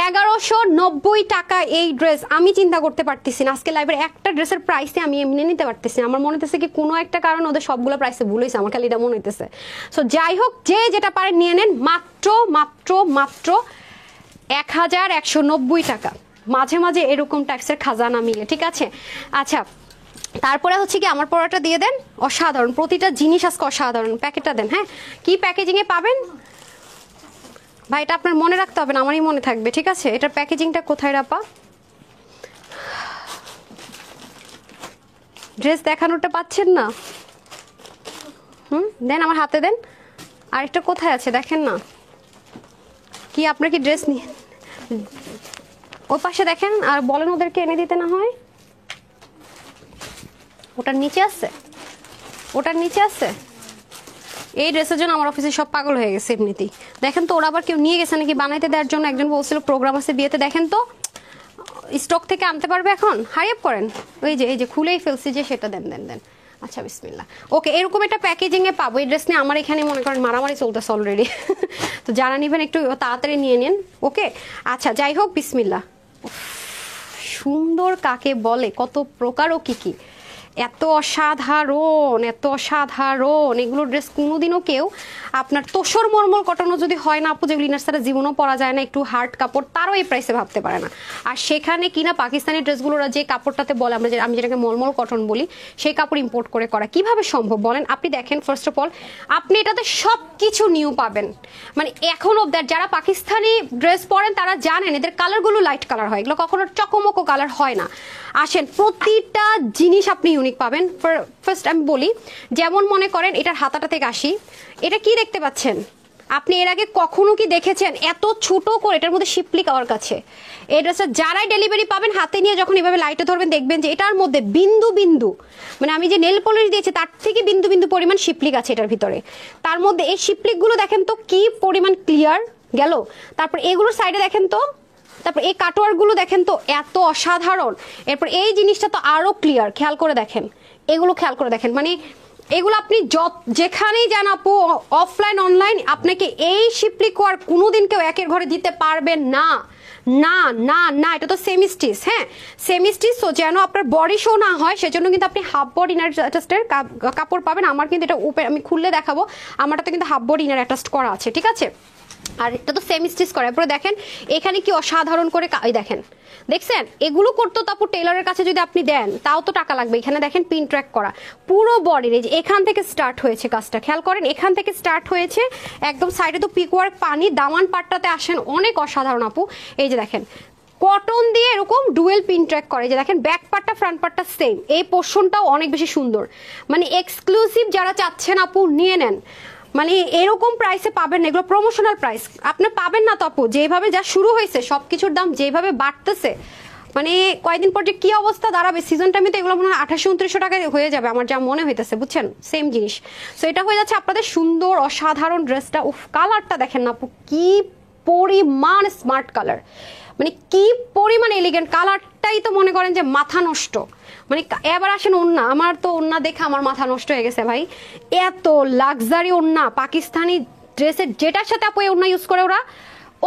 1190 টাকা এই ড্রেস, আমি চিন্তা করতে পারতেছি না। আজকে লাইভের একটা ড্রেসের প্রাইসে আমি এমনি নিতে পারতেছি না। আমার মনে হতেছে কি কোনো একটা কারণ ওদের সবগুলো প্রাইসে ভুল হয়েছে, আমার খালি এটা মনে হইতেছে। সো যাই হোক, যে যেটা পারেন নিয়ে নেন, মাত্র মাত্র মাত্র 1190 টাকা। মাঝে মাঝে এরকম ট্যাক্সের খাজানা মিলে, ঠিক আছে? আচ্ছা তারপরে হচ্ছে কি আমার পড়াটা দিয়ে দেন, অসাধারণ প্রতিটা জিনিস আজকে অসাধারণ। প্যাকেটটা দেন, হ্যাঁ কি প্যাকেজিংয়ে পাবেন ভাই, এটা আপনার মনে রাখতে হবে না, আমারই মনে থাকবে, ঠিক আছে? এটার প্যাকেজিংটা কোথায় রাপা? ড্রেস দেখানোটা পাচ্ছেন না? দেন আমার হাতে দেন। আরেকটা কোথায় আছে দেখেন না, কি আপনার কি ড্রেস নিয়ে ওই পাশে দেখেন, আর বলেন ওদেরকে এনে দিতে না হয়। ওটার নিচে আছে, ওটার নিচে আছে। এই ড্রেসের জন্য আমার অফিসে সব পাগল হয়ে গেছে এমনিতেই। দেখেন তো ওরা আবার কেউ নিয়ে গেছে নাকি বানাইতে দেওয়ার জন্য, একজন বলছিল প্রোগ্রাম আছে বিয়েতে। দেখেন তো স্টক থেকে আনতে পারবে এখন, হারি আপ করেন। এই যে খুলেই ফেলছি যে, সেটা দেন দেন দেন, আচ্ছা বিসমিল্লাহ। ওকে, এরকম একটা প্যাকেজিং এ পাবো। এই ড্রেস নিয়ে আমার এখানে মনে করেন মারামারি চলতেছে অলরেডি। তো যারা নেবেন একটু তাড়াতাড়ি নিয়ে নিন। ওকে, আচ্ছা যাই হোক, বিসমিল্লাহ। সুন্দর কাকে বলে, কত প্রকার ও কি কি, এত অসাধারণ, এত অসাধারণ। এগুলো ড্রেস কোনোদিনও কেউ আপনার তোষর মর্মর কটনও যদি হয় না আপু, যেগুলো ইনার সাথে জীবনও পরা যায় না, একটু হার্ড কাপড়, তারও এই প্রাইসে ভাবতে পারে না। আর সেখানে কিনা পাকিস্তানি ড্রেসগুলোরা যে কাপড়টাতে বলে, আমি যেটাকে মলমল কটন বলি, সেই কাপড় ইম্পোর্ট করে করা কিভাবে সম্ভব বলেন? আপনি দেখেন, ফার্স্ট অফ অল আপনি এটাতে সব কিছু নিউ পাবেন। মানে এখন অব দ্যাট যারা পাকিস্তানি ড্রেস পরেন তারা জানেন এদের কালারগুলো লাইট কালার হয়, এগুলো কখনো চকমকো কালার হয় না। আসেন, প্রতিটা জিনিস আপনি ইউনিক পাবেন। ফার্স্ট আমি বলি, যেমন মনে করেন এটার হাতাটা থেকে আসি, এটা কি দেখতে পাচ্ছেন? আপনি এর আগে কখনো কি দেখেছেন এত ছোট করে এটার মধ্যে শিপলি কাওয়ার কাছে? এই ড্রেসটা যারাই ডেলিভারি পাবেন হাতে নিয়ে যখন এভাবে লাইটে ধরবেন দেখবেন যে এটার মধ্যে বিন্দু বিন্দু, মানে আমি যে নেল পলিশ দিয়েছি তার থেকে বিন্দু বিন্দু পরিমাণ শিপলিক আছে এটার ভিতরে। তার মধ্যে এই শিপলিকগুলো দেখেন তো কি পরিমাণ ক্লিয়ার গেল। তারপর এগুলোর সাইডে দেখেন তো, তারপর এই কাটওয়ার্কগুলো দেখেন তো এত অসাধারণ। এরপর এই জিনিসটা তো আরো ক্লিয়ার, খেয়াল করে দেখেন, এগুলো খেয়াল করে দেখেন। মানে এগুলো আপনি যেখানেই যান আপু, অফলাইন অনলাইন, আপনাকে এই শিপলি কোয়ার কোনোদিন কেউ একের ঘরে দিতে পারবেন না, না না না। এটা তো সেমি স্টিচ, হ্যাঁ সেমি স্টিচ, তো যেন আপনার বডি শো না হয় সেজন্য কিন্তু আপনি হাফ বডি ইনার অ্যাটাচডের কাপড় পাবেন। আমার কিন্তু এটা আমি খুললে দেখাবো, আমারটাতে কিন্তু হাফ বডি ইনার অ্যাটাচড করা আছে, ঠিক আছে? আর এটা তো সেমি স্টিচ করা। এরপরে দেখেন এখানে কি অসাধারণ করে দেখেন, দেখছেন? এগুলো করতো তো আপু টেইলরের কাছে যদি আপনি দেন তাও তো টাকা লাগবে। এখানে দেখেন পিন ট্র্যাক করা পুরো বডির, এই যে এখান থেকে স্টার্ট হয়েছে কাজটা, খেয়াল করেন এখান থেকে স্টার্ট হয়েছে, একদম সাইডে তো পিক ওয়ার্ক, পানি দামান পাটটাতে আসেন, অনেক অসাধারণ আপু। এই যে দেখেন কটন দিয়ে এরকম ডুয়েল পিন ট্র্যাক করে, যে দেখেন ব্যাক পার্টটা ফ্রন্ট পার্টটা সেম, এই পোর্শনটাও অনেক বেশি সুন্দর। মানে এক্সক্লুসিভ যারা চাচ্ছেন আপু নিয়ে নেন, মানে এরকম প্রাইসে পাবেন না, এগুলো প্রমোশনাল প্রাইস আপনি পাবেন না তো আপু। যেভাবে যা শুরু হয়েছে সবকিছুর দাম যেভাবে বাড়তেছে, মানে কয়েকদিন পর যে কি অবস্থা দাঁড়াবে, সিজন টাইমে তো এগুলো মনে হয় 2800-2900 টাকায় হয়ে যাবে আমার যা মনে হইতেছে, বুঝছেন? সেম জিনিস। সো এটা হয়ে যাচ্ছে আপনাদের সুন্দর অসাধারণ ড্রেসটা। উফ, কালারটা দেখেন না আপু, কি পরিমাণ স্মার্ট কালার, মানে কি পরিমাণ এলিগেন্ট কালারটাই তো মনে করেন যে মাথা নষ্ট। মানে এবার আসেন ওন্না, আমার তো ওন্না দেখে আমার মাথা নষ্ট হয়ে গেছে ভাই, এত লাক্সারি ওন্না। পাকিস্তানি ড্রেসের যেটার সাথে আপু এই ওন্না ইউজ করে ওরা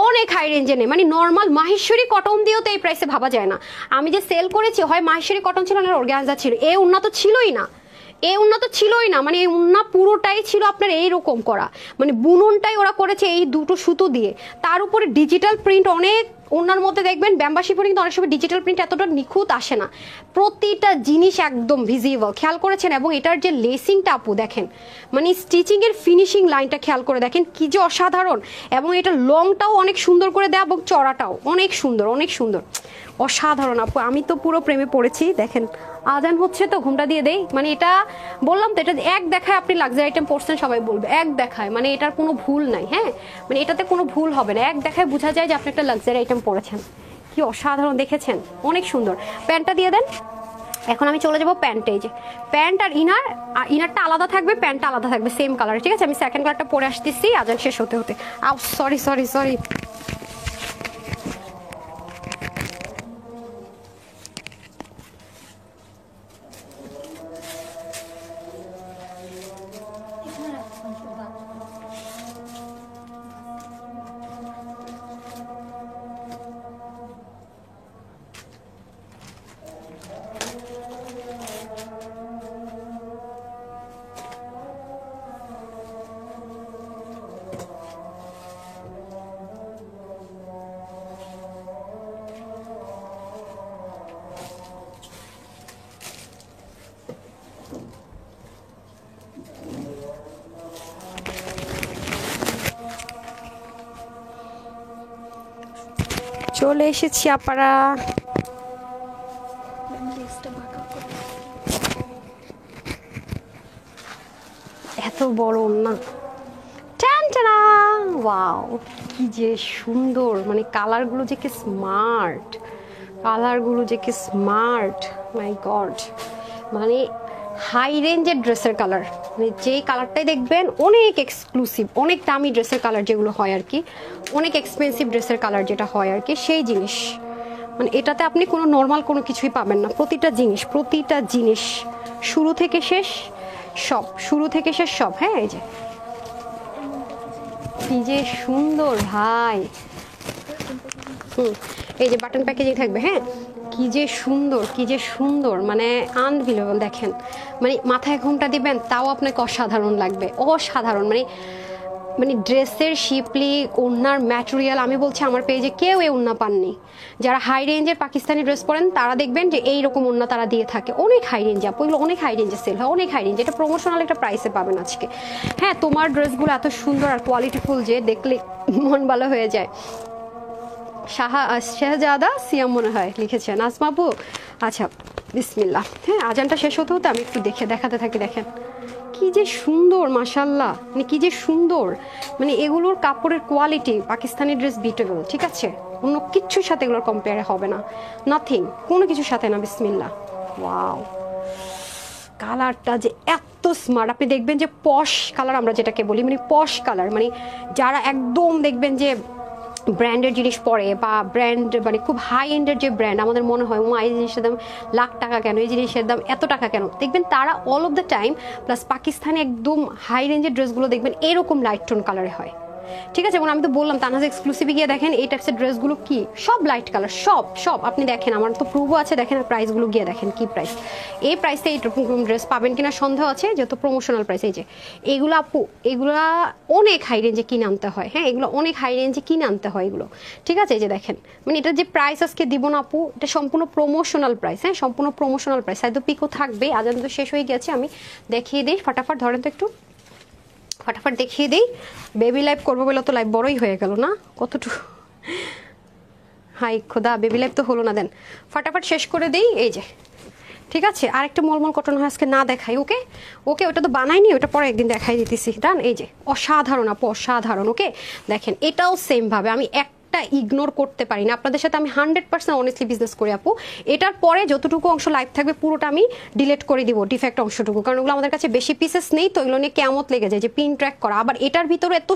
অনেক হাই রেঞ্জে নেই, মানে নর্মাল মাহেশ্বরী কটন দিয়েও তো এই প্রাইসে ভাবা যায় না। আমি যে সেল করেছি হয় মাহেশ্বরী কটন ছিল না অর্গানজা ছিল, এই ওন্না তো ছিলই না, এই উন্না তো ছিলই না। মানে এই উন্না পুরোটাই ছিল আপনার এইরকম করা, মানে বুননটাই ওরা করেছে এই দুটো সুতো দিয়ে, তার উপরে ডিজিটাল প্রিন্ট অনেক। ওনার মধ্যে দেখবেন ব্যাম্বা শিফনে কিন্তু অনেক সময় ডিজিটাল প্রিন্ট এতটা নিখুঁত আসে না, প্রতিটা জিনিস একদম ভিজিবল, খেয়াল করেছেন? এবং এটার যে লেসিংটা আপু দেখেন, মানে স্টিচিং এর ফিনিশিং লাইনটা খেয়াল করে দেখেন কি যে অসাধারণ। এবং এটা লংটাও অনেক সুন্দর করে দেয় এবং চড়াটাও অনেক সুন্দর, অনেক সুন্দর, অসাধারণ আপু। আমি তো পুরো প্রেমে পড়েছি। দেখেন আজান হচ্ছে তো ঘুমটা দিয়ে দেই, মানে এটা বললাম তো, এটা এক দেখায় আপনি লাক্সারি আইটেম পড়ছেন সবাই বলবে, এক দেখায়, মানে এটার কোনো ভুল নাই, হ্যাঁ মানে এটাতে কোনো ভুল হবে না, এক দেখায় বোঝা যায় যে আপনি একটা লাক্সারি আইটেম পড়েছেন। কি অসাধারণ দেখেছেন, অনেক সুন্দর। প্যান্টটা দিয়ে দেন। এখন আমি চলে যাবো প্যান্টে। যে প্যান্ট আর ইনারটা আলাদা থাকবে, প্যান্টটা আলাদা থাকবে সেম কালারে, ঠিক আছে? আমি সেকেন্ড কালারটা পরে আসতেছি আজান শেষ হতে হতে। সরি সরি সরি, চলে এসেছি আপারা। এত বড় না, টানটানা, ওয়াও কি যে সুন্দর, মানে কালারগুলো যে কি স্মার্ট, কালারগুলো যে কি স্মার্ট, মাই গড। মানে হাই রেঞ্জের ড্রেসের কালার, মানে যেই কালারটাই দেখবেন অনেক এক্সক্লুসিভ, অনেক দামি ড্রেসের কালার যেগুলো হয় আর কি, অনেক এক্সপেন্সিভ ড্রেসের কালার যেটা হয় আর কি, সেই জিনিস। মানে এটাতে আপনি কোনো নর্মাল কোনো কিছুই পাবেন না, প্রতিটা জিনিস শুরু থেকে শেষ সব। হ্যাঁ, এই যে কি যে সুন্দর ভাই, এই যে বাটন প্যাকেজিং থাকবে। হ্যাঁ, কি যে সুন্দর মানে আনবিলিভেবল। দেখেন মানে মাথায় ঘুমটা দিবেন তাও আপনাকে অসাধারণ লাগবে, অসাধারণ। মানে ড্রেসের শিপলি, ওড়নার ম্যাটেরিয়াল, আমি বলছি আমার পেজে কেউ এই ওড়না পাননি। যারা হাই রেঞ্জের পাকিস্তানি ড্রেস পরেন তারা দেখবেন যে এইরকম ওড়না তারা দিয়ে থাকে, অনেক হাই রেঞ্জে। এগুলো অনেক হাই রেঞ্জে সেল হয়, অনেক হাই রেঞ্জ। এটা প্রমোশনাল একটা প্রাইসে পাবেন আজকে। হ্যাঁ, তোমার ড্রেসগুলো এত সুন্দর আর কোয়ালিটিফুল যে দেখলে মন ভালো হয়ে যায়। শাহজাদা সিয়াম মনে হয় লিখেছেন, আসমাবু। আচ্ছা, বিসমিল্লাহ। হ্যাঁ, আজানটা শেষ হতে হতে আমি একটু দেখাতে থাকি। দেখেন কি যে সুন্দর, মাশাল্লাহ, মানে কি যে সুন্দর। মানে এগুলোর কাপড়ের কোয়ালিটি পাকিস্তানি ড্রেস বিটেবল, ঠিক আছে? অন্য কিচ্ছুর সাথে এগুলোর কম্পেয়ার হবে না, নাথিং, কোনো কিছুর সাথে না। বিসমিল্লাহ। ওয়াও, কালারটা যে এত স্মার্ট, আপনি দেখবেন যে পশ কালার আমরা যেটাকে বলি, মানে পশ কালার, মানে যারা একদম দেখবেন যে ব্র্যান্ডের জিনিস পরে বা ব্র্যান্ড মানে খুব হাই এন্ডের যে ব্র্যান্ড, আমাদের মনে হয় এই জিনিসের দাম লাখ টাকা কেন, এই জিনিসের দাম এত টাকা কেন, দেখবেন তারা all of the time plus Pakistani একদম হাই রেঞ্জের ড্রেসগুলো দেখবেন এরকম লাইট টোন কালারে হয়, ঠিক আছে? এবং আমি তো বললাম তানহাজ এক্সক্লুসিভে গিয়ে দেখেন এই টাইপসের ড্রেসগুলো কি সব লাইট কালার, সব আপনি দেখেন, আমার তো প্রুভও আছে। দেখেন প্রাইসগুলো গিয়ে দেখেন কি প্রাইস, এই প্রাইসে এইরকম ড্রেস পাবেন কিনা সন্দেহ আছে, যেহেতু প্রমোশনাল প্রাইস। এই যে এগুলো আপু, এগুলা অনেক হাই রেঞ্জে কিনে আনতে হয়। হ্যাঁ, এগুলো অনেক হাই রেঞ্জে কিনে আনতে হয় এগুলো, ঠিক আছে? এই যে দেখেন, মানে এটা যে প্রাইস আজকে দিব না আপু, এটা সম্পূর্ণ প্রমোশনাল প্রাইস। হ্যাঁ, সম্পূর্ণ প্রমোশনাল প্রাইস। হয়তো পিকও থাকবে, আজান তো শেষ হয়ে গেছে, আমি দেখিয়ে দিই ফটাফট। ধরেন তো একটু ফটাফট দেখিয়ে দিই। বেবি লাইভ করবো বলে তো লাইভ বড়ই হয়ে গেল না, কতটুকু। হাই খোদা, বেবি লাইভ তো হলো না, দেন ফটাফট শেষ করে দিই। এই যে, ঠিক আছে? আরেকটা মলমল কটন হয় আজকে না দেখাই। ওকে, ওটা তো বানাইনি, ওটা পরে একদিন দেখাই দিতেছি। ডান। এই যে অসাধারণ আপু, অসাধারণ। ওকে, দেখেন এটাও সেম ভাবে আমি একটা ইগনোর করতে পারি না, আপনাদের সাথে আমি 100% অনেস্টলি বিজনেস করি আপু। এটার পরে যতটুকু অংশ লাইভ থাকবে পুরোটা আমি ডিলিট করে দিব, ডিফেক্ট অংশটুকু, কারণ ওগুলো আমাদের কাছে বেশি পিসেস নেই তো, এগুলো নিয়ে কেমত লেগে যায় যে পিন ট্র্যাক করা। আবার এটার ভিতরে এত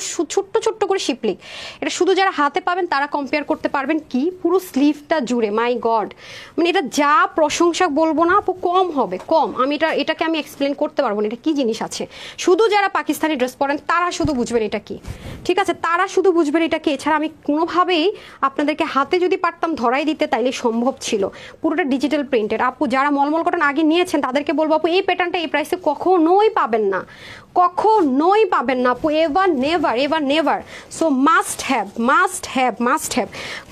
ছোট্ট করে শিপলিক, এটা শুধু যারা হাতে পাবেন তারা কম্পেয়ার করতে পারবেন কি পুরো স্লিভটা জুড়ে। মাই গড, মানে এটা যা প্রশংসা বলবো না আপু, কম হবে, কম। আমি এটাকে আমি এক্সপ্লেন করতে পারবো না এটা কি জিনিস আছে। শুধু যারা পাকিস্তানি ড্রেস পরেন তারা শুধু বুঝবেন এটা কি, ঠিক আছে? তারা শুধু বুঝবেন এটা কি। এছাড়া আমি কোনোভাবেই আপনাদেরকে হাতে যদি পারতাম ধরাই দিতে তাইলে সম্ভব ছিল। পুরোটা ডিজিটাল প্রিন্টেড আপু। যারা মলমল কটন আগে নিয়েছেন তাদেরকে বলবো আপু, এই প্যাটার্নটা এই প্রাইসে কখনোই পাবেন না, আপু। Ever never. So must have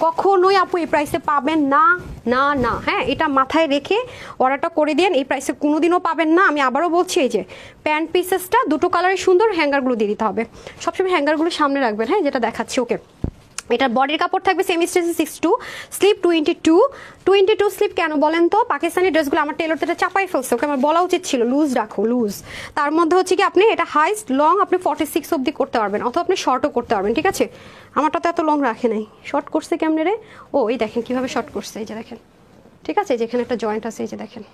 কখনোই আপু এই প্রাইসে পাবেন না। হ্যাঁ, এটা মাথায় রেখে অর্ডারটা করে দিন, এই প্রাইসে কোনোদিনও পাবেন না। আমি আবারও বলছি, এই যে প্যান্ট পিসেসটা দুটো কালারের সুন্দর, হ্যাঙ্গারগুলো দিয়ে দিতে হবে সবসময়, হ্যাঙ্গারগুলো সামনে রাখবেন। হ্যাঁ, যেটা দেখাচ্ছি। ওকে, এটার বডির কাপড় থাকবে সেমি স্ট্রেচে 62, স্লিপ 22 স্লিপ। কেন বলেন তো? পাকিস্তানি ড্রেসগুলো আমার টেলর তো এটা চাপাই ফেলছে, ওকে আমার বলা উচিত ছিল লুজ রাখো, লুজ। তার মধ্যে হচ্ছে কি আপনি এটা হাইস্ট লং আপনি 46 অবধি করতে পারবেন, অথবা আপনি শর্টও করতে পারবেন, ঠিক আছে? আমারটা তো এত লং রাখে নাই। শর্ট করছে কেমনে রে? ও, এই দেখেন কিভাবে শর্ট করছে, এই যে দেখেন, ঠিক আছে? যেখানে একটা জয়েন্ট আছে, এই যে দেখেন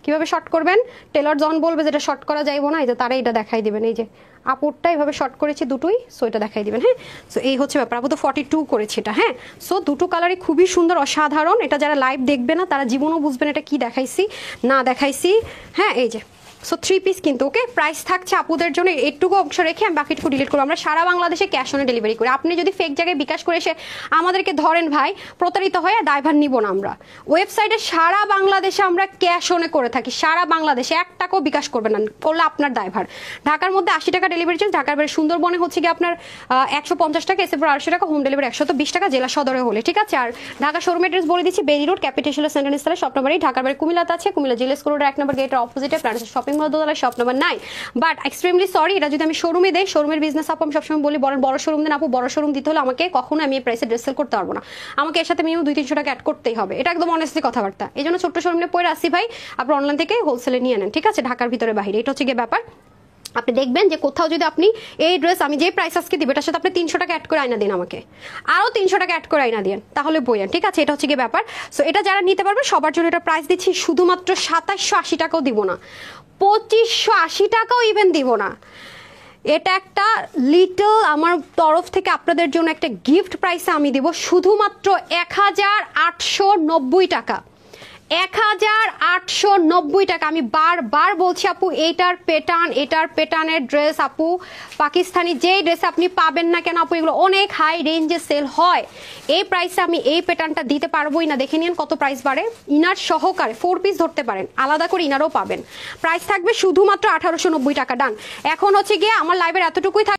কিভাবে শর্ট করবেন। টেলর যখন বলবে যেটা শর্ট করা যাইবো না, এই যে তারা এটা দেখাই দিবেন। এই যে আপুরটা এইভাবে শর্ট করেছি দুটোই, সো এটা দেখাই দিবেন। হ্যাঁ, সো এই হচ্ছে ব্যাপার। আপু তো 42 করেছি এটা। হ্যাঁ, সো দুটো কালারই খুবই সুন্দর, অসাধারণ। এটা যারা লাইভ দেখবে না তারা জীবনও বুঝবেন এটা কি দেখাইছি না দেখাইছি। হ্যাঁ, এই যে সো 3 পিস কিন্তু। ওকে, প্রাইস থাকছে আপুদের জন্য এইটুকু অংশ রেখে আমি বাকিটুকু ডিলিট করবো। আমরা সারা বাংলাদেশে ক্যাশ অনে ডেলিভারি করি। আপনি যদি ফেক জায়গায় বিকাশ করে এসে আমাদেরকে ধরেন ভাই, প্রতারিত হয়ে দায়ভার নিব না আমরা। ওয়েবসাইটে সারা বাংলাদেশে আমরা ক্যাশ অনে করে থাকি, সারা বাংলাদেশে 1 টাকাও বিকাশ করবেন না, করলে আপনার দায়ভার। ঢাকার মধ্যে 80 টাকা ডেলিভারি চার্জ, ঢাকার বাইরে সুন্দরবনে হচ্ছে কি আপনার 150 টাকা, এসে পর 800 টাকা, হোম ডেলিভারি 120 টাকা জেলা সদরে হলে, ঠিক আছে? আর ঢাকা শোরুম অ্যাড্রেস বলে দিচ্ছি, বেরি রোড ক্যাপিটাল সেন্টার ইনস্টলে শপ নম্বর 8। ঢাকার বাইরে কুমিল্লাতে আছে, কুমিল্লা জিলেস রোড 1 নম্বর গেটের অপোজিটে প্ল্যানেট শপিং মল দোতলায় shop number 9। But extremely sorry, এটা যদি আমি শোরুমে দেই, শোরুমের বিজনেস আপু আমি সবসময় বলি বড় শোরুম দেন আপু। বড় শোরুম দিতে হলে আমাকে কখনো আমি এই প্রাইসে ড্রেস সেল করতে পারবো না, আমাকে এর সাথে মিনিমাম 200-300 টাকা অ্যাড করতেই হবে। এটা একদম অনেস্টলি কথাবার্তা। এই জন্য ছোট্ট শোরুমে পড়ে আসি ভাই, আপনি অনলাইন থেকে হোলসেলে নিয়ে নেন, ঠিক আছে? ঢাকার ভিতরে বাইরে, এটা হচ্ছে গিয়ে ব্যাপার। আপনি দেখবেন যে কোথাও যদি আপনি এই ড্রেস আমি যে প্রাইস আজকে দিব এটার সাথে আপনি 300 টাকা অ্যাড করে আইনা দিন, আমাকে আরো 300 টাকা অ্যাড করে আইনা দিন, তাহলে বইয়েন, ঠিক আছে? এটা হচ্ছে গিয়ে ব্যাপার। সো এটা যারা নিতে পারবে সবার জন্য এটা প্রাইস দিচ্ছি শুধুমাত্র 2780 টাকাও দিব না, 2580 টাকাও ইভেন দিব না। এটা একটা লিটল আমার তরফ থেকে আপনাদের জন্য একটা গিফট প্রাইসে আমি দিব শুধুমাত্র 1890 টাকা। 1890 টাকা। আমি বারবার বলছি আপু, এটার প্যাটার্নের ড্রেস আপু, পাকিস্তানি যেই ড্রেস আপনি পাবেন না কেন আপু, এগুলো অনেক হাই রেঞ্জে সেল হয়। এই প্রাইসে আমি এই প্যাটার্নটা দিতে পারবোই না। দেখে নিন কত প্রাইস বাড়ে। ইনার সহকারে 4 পিস ধরতে পারেন, আলাদা করে ইনারও পাবেন। প্রাইস থাকবে শুধুমাত্র 1890 টাকা। ডান। এখন হচ্ছে গিয়ে আমার লাইভের এতটুকুই থাকবে।